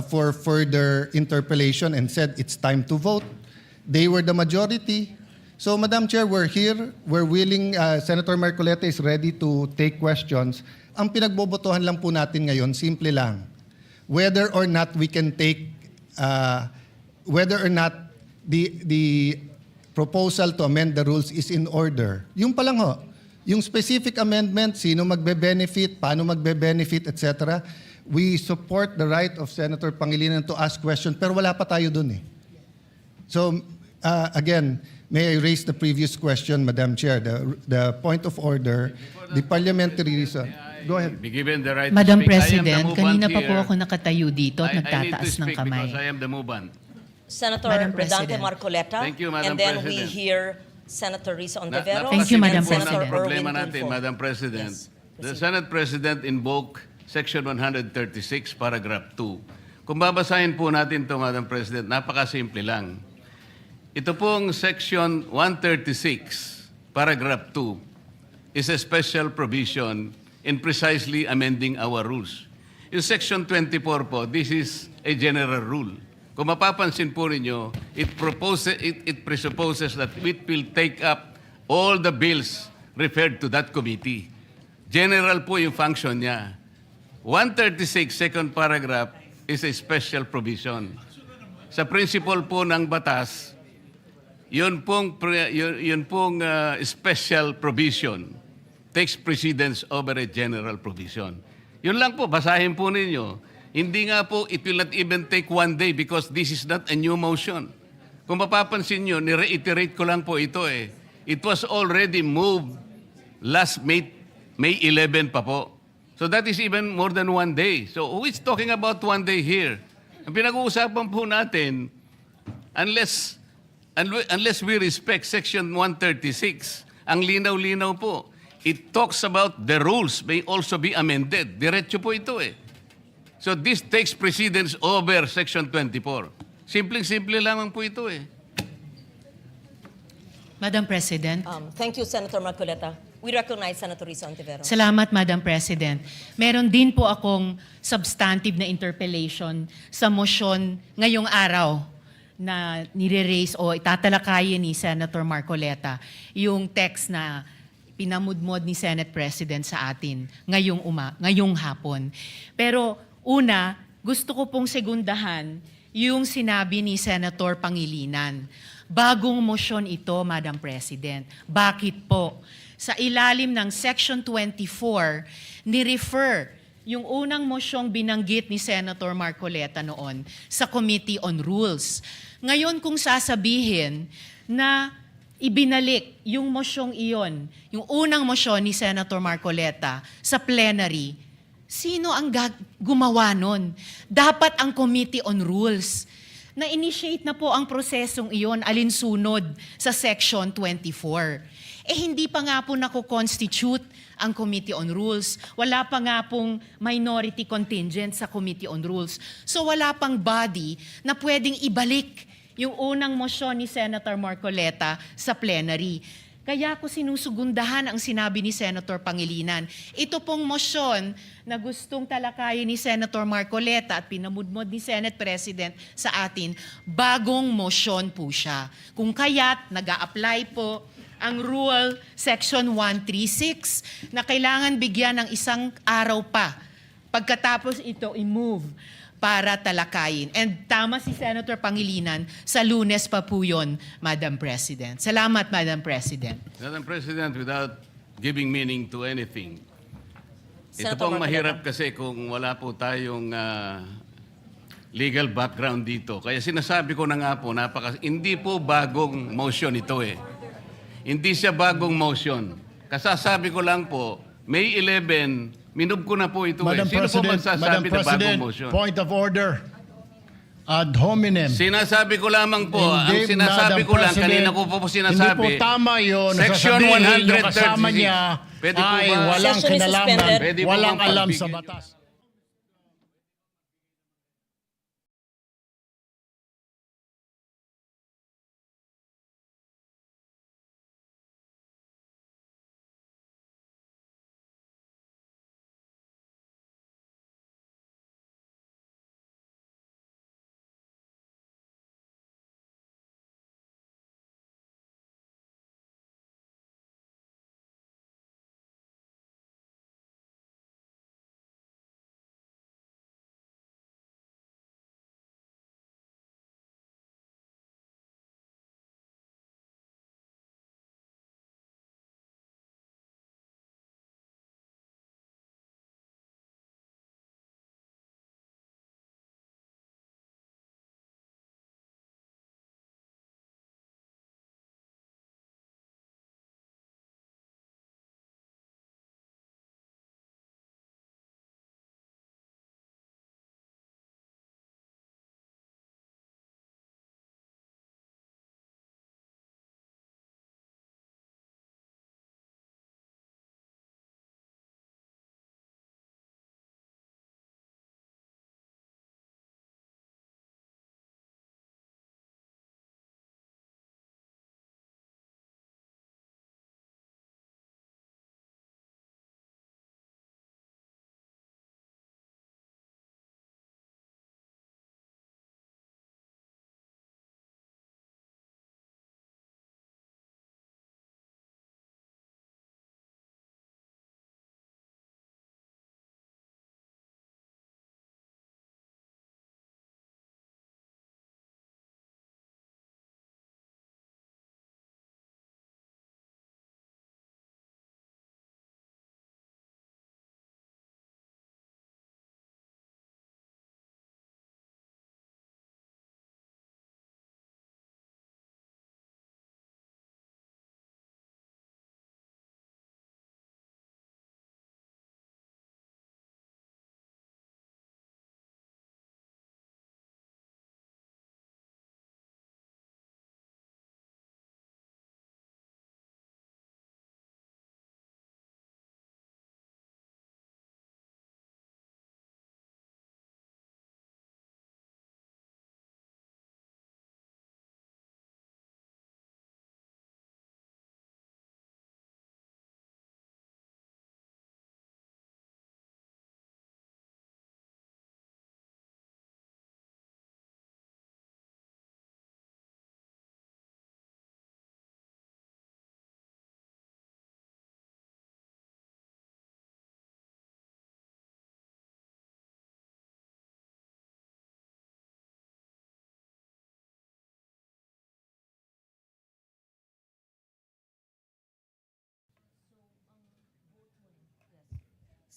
for further interpellation and said it's time to vote. They were the majority. So, Madam Chair, we're here. We're willing. Senator Marcoleta is ready to take questions. Ang pinagbobotohan lang po natin ngayon, simple lang. Whether or not we can take, whether or not the proposal to amend the rules is in order. Yung pa lang ho. Yung specific amendment, sino magbe-benefit, paano magbe-benefit, etc. We support the right of Senator Pangilinan to ask questions, pero wala pa tayo dun eh. So, again, may I raise the previous question, Madam Chair? The point of order, the parliamentary reason. Go ahead. Be given the right Madam to speak. I am the President, movant kanina pa here. po ako nakatayo dito at I need to nagtataas ng speak kamay. because I am the movant. Senator Madam Redante President. Marcoleta. Thank you, Madam And then we President. hear Senator Risa Ontiveros. Thank you, Madam and Senator President. Problema Erwin natin, Tulfo. Madam President. Yes, The proceed. Senate President invoked Section 136, Paragraph 2. Kung babasahin po natin ito, Madam President, napakasimple lang. Ito pong Section 136, Paragraph 2, is a special provision in precisely amending our rules. In Section 24 po, this is a general rule. Kung mapapansin po ninyo, it presupposes that it will take up all the bills referred to that committee. General po yung function niya. 136, second paragraph, is a special provision. Sa principle po ng batas, yun pong special provision takes precedence over a general provision. Yun lang po, basahin po ninyo. Hindi nga po, it will not even take one day because this is not a new motion. Kung mapapansin nyo, ni-reiterate ko lang po ito eh. It was already moved last May 11 pa po. So that is even more than one day. So who is talking about one day here? Ang pinag-uusapan po natin, unless we respect Section 136, ang linaw-linaw po, it talks about the rules may also be amended. Diretso po ito eh. So this takes precedence over Section 24. Simpleng-simple lamang po ito eh. Madam President. Thank you, Senator Marcoleta. We recognize Senator Risa Ontiveros. Salamat, Madam President. Meron din po akong substantive na interpellation sa motion ngayong araw na nire-raise o itatalakayin ni Senator Marcoleta yung text na pinamudmod ni Senate President sa atin ngayong hapon. Pero una, gusto ko pong segundahan yung sinabi ni Senator Pangilinan. Bagong motion ito, Madam President. Bakit po? Sa ilalim ng Section 24, ni-refer yung unang mosyong binanggit ni Senator Marcoleta noon sa Committee on Rules. Ngayon kung sasabihin na ibinalik yung mosyong iyon, yung unang mosyon ni Senator Marcoleta sa plenary, sino ang gumawa nun? Dapat ang Committee on Rules. Na-initiate na po ang prosesong iyon alinsunod sa Section 24. Hindi pa nga po nako-constitute ang Committee on Rules. Wala pa nga pong minority contingent sa Committee on Rules. So wala pang body na pwedeng ibalik yung unang mosyon ni Senator Marcoleta sa plenary. Kaya ko sinusugundahan ang sinabi ni Senator Pangilinan. Ito pong mosyon na gustong talakayin ni Senator Marcoleta at pinamudmod ni Senate President sa atin, bagong mosyon po siya. Kung kaya't nag-a-apply po ang Rule Section 136 na kailangan bigyan ng isang araw pa pagkatapos ito i-move para talakayin. And tama si Senator Pangilinan, sa Lunes pa po yun, Madam President. Salamat, Madam President. Madam President, without giving meaning to anything, ito Senator pong Marcoleta. mahirap kasi kung wala po tayong legal background dito. Kaya sinasabi ko na nga po, hindi po bagong motion ito eh. Hindi siya bagong motion. Kasasabi ko lang po, May 11, minub ko na po ito Madam eh. Sino po President, magsasabi Madam na bagong President, motion? point of order. Ad hominem. Sinasabi ko lamang po, ang Hindi, sinasabi Madam ko lang, President, kanina ko po sinasabi. Hindi po tama yun. Section Sasabihin yung kasama 136. niya Pwede po ay ba? walang Session is kinalaman, suspended. Pwede po walang bang alam sa pagbigyan batas.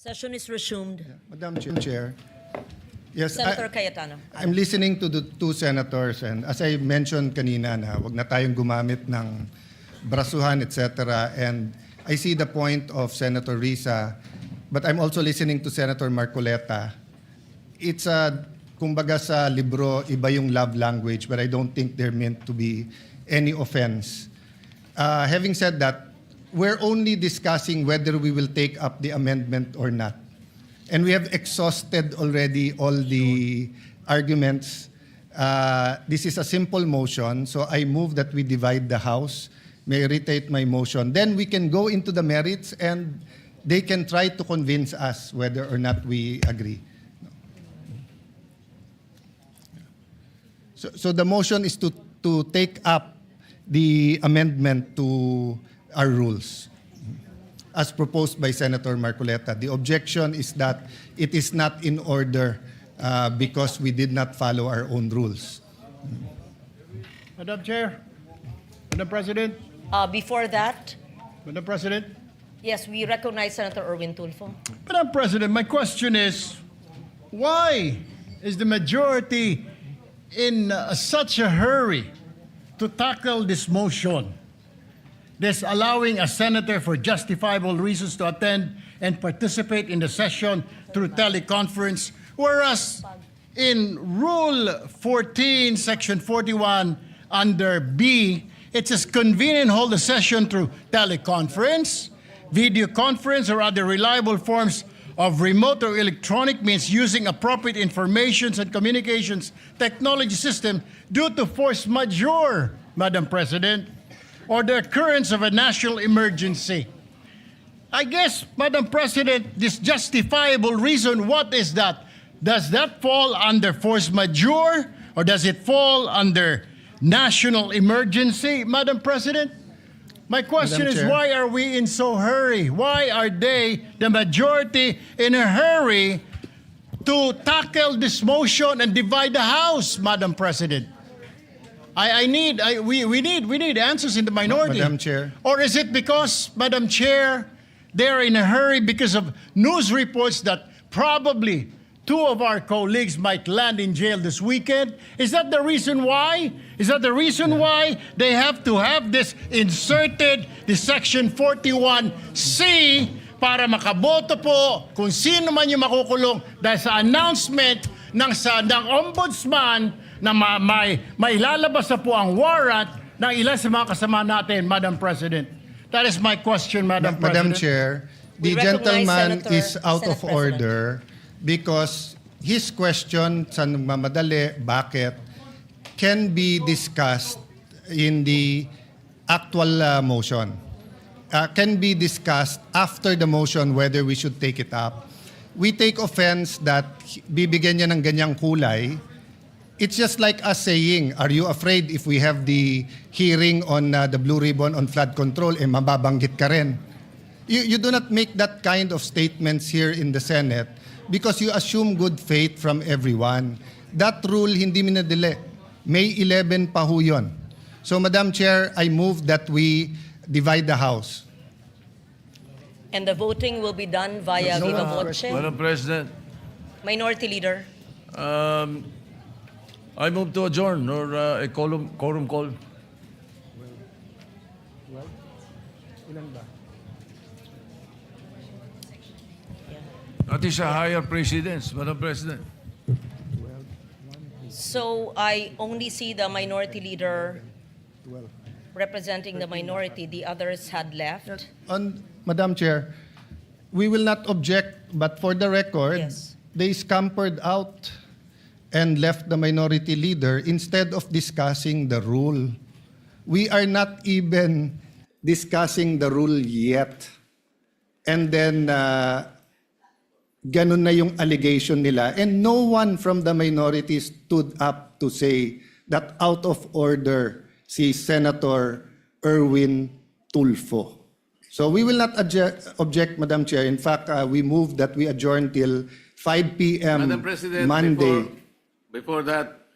Session is resumed. Madam Chair. Yes, Senator Cayetano. I'm listening to the two senators, and as I mentioned kanina na wag na tayong gumamit ng brasuhan, etc. And I see the point of Senator Risa, but I'm also listening to Senator Marcoleta. It's kumbaga sa libro, iba yung love language, but I don't think they're meant to be any offense. Having said that, we're only discussing whether we will take up the amendment or not. And we have exhausted already all the arguments. This is a simple motion, so I move that we divide the House. May I reiterate my motion. Then we can go into the merits and they can try to convince us whether or not we agree. So the motion is to take up the amendment to our rules, as proposed by Senator Marcoleta. The objection is that it is not in order because we did not follow our own rules. Madam Chair, Madam President, Before that, Madam President. yes, we recognize Senator Erwin Tulfo. Madam President, my question is, why is the majority in such a hurry to tackle this motion? This allowing a senator for justifiable reasons to attend and participate in the session through teleconference, whereas in Rule 14, Section 41, under B, it says convene and hold the session through teleconference, video conference, or other reliable forms of remote or electronic means using appropriate informations and communications technology system due to force majeure, Madam President, or the occurrence of a national emergency. I guess, Madam President, this justifiable reason, what is that? Does that fall under force majeure or does it fall under national emergency, Madam President? My question Madam is, Chair. why are we in so hurry? Why are they, the majority, in a hurry to tackle this motion and divide the House, Madam President? We need answers in the minority. Madam Chair. Or is it because, Madam Chair, they're in a hurry because of news reports that probably two of our colleagues might land in jail this weekend? Is that the reason why? Is that the reason why they have to have this inserted, the Section 41C, para makaboto po kung sino man yung makukulong dahil sa announcement ng Ombudsman na may lalabas na po ang warrant ng ilan sa mga kasama natin, Madam President? That is my question, Madam Madam President. Chair, We the recognize gentleman Senator- is out Senate of order because his question sa nagmamadali, bakit, can be discussed in the actual motion. Can be discussed after the motion whether we should take it up. We take offense that bibigyan niya ng ganyang kulay. It's just like us saying, are you afraid if we have the hearing on the Blue Ribbon on flood control, mababanggit ka rin? You do not make that kind of statements here in the Senate because you assume good faith from everyone. That rule hindi minadali. May 11 pa ho yun. So, Madam Chair, I move that we divide the House. And the voting will be done via viva voce. Madam President, Minority Leader. I move to adjourn or a quorum call. That is a higher precedence, Madam President. So I only see the Minority Leader representing the minority. The others had left. Madam Chair, we will not object, but for the record, Yes. they scampered out and left the minority leader instead of discussing the rule. We are not even discussing the rule yet. And then, ganun na yung allegation nila. And no one from the minority stood up to say that out of order si Senator Erwin Tulfo. So we will not object, Madam Chair. In fact, we move that we adjourn till 5 p.m. Madam President, Monday. before that,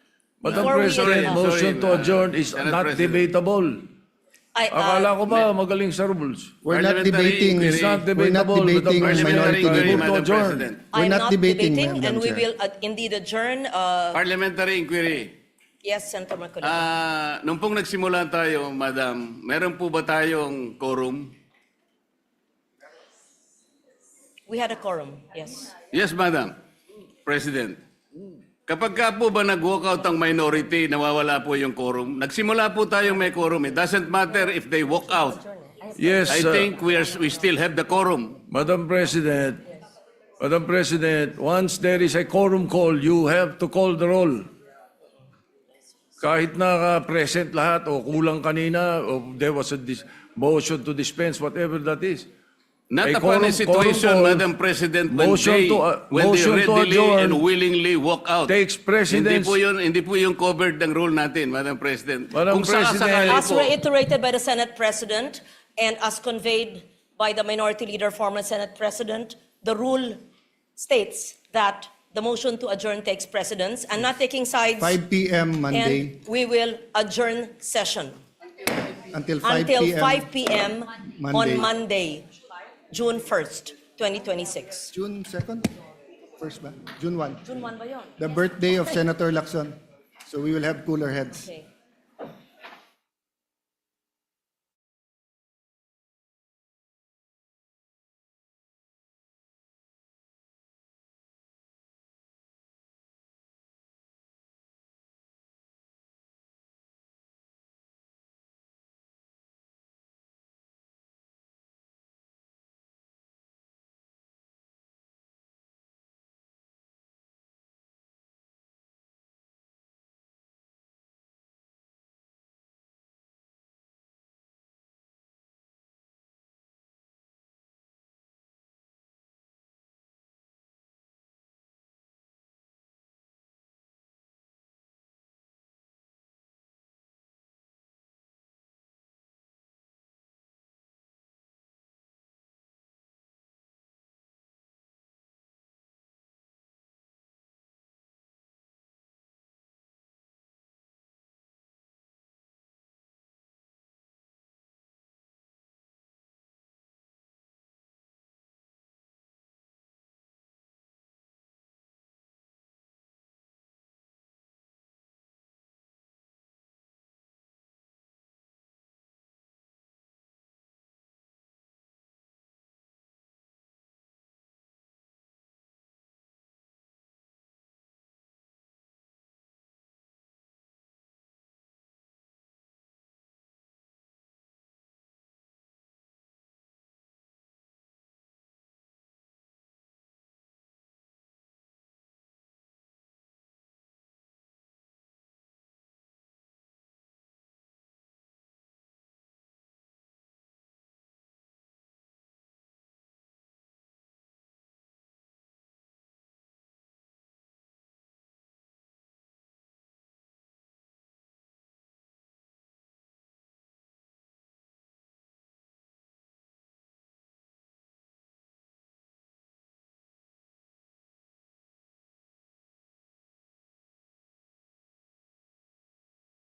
Madam Before we President, adjourn. motion to adjourn is Senate not President. debatable. Akala ko ba magaling sa rules? We're not Parliamentary debating. inquiry. It's not We're not debatable. debating Parliamentary minority inquiry, report. Madam Madam adjourn. President. We're I'm not debating, and Madam we Chair. will indeed adjourn. Parliamentary inquiry. Yes, Senator Marcoleta. Nung pong nagsimula tayo, Madam, meron po ba tayong quorum? We had a quorum, yes. Yes, Madam President. Kapag ka po ba nag-walkout ang minority, nawawala po yung quorum? Nagsimula po tayong may quorum. It doesn't matter if they walk out. Yes, I think we still have the quorum. Madam President, once there is a quorum call, you have to call the roll. Kahit na present lahat o kulang kanina o there was a motion to dispense, whatever that is. Not A upon a quorum situation, call, Madam President, when motion they, to when they motion to readily adjourn and willingly walk out. takes precedence. Hindi po yung covered ng rule natin, Madam President. Madam Kung President, sakasakali As po, reiterated by the Senate President and as conveyed by the Minority Leader, former Senate President, the rule states that the motion to adjourn takes precedence and not taking sides. 5 p.m. Monday And we will adjourn session until 5 until p.m. 5 p.m. Monday. on Monday, June 1st, 2026. June 2nd? First ba? June 1. June 1 ba yun? The birthday of Senator Lacson. So we will have cooler heads. Okay.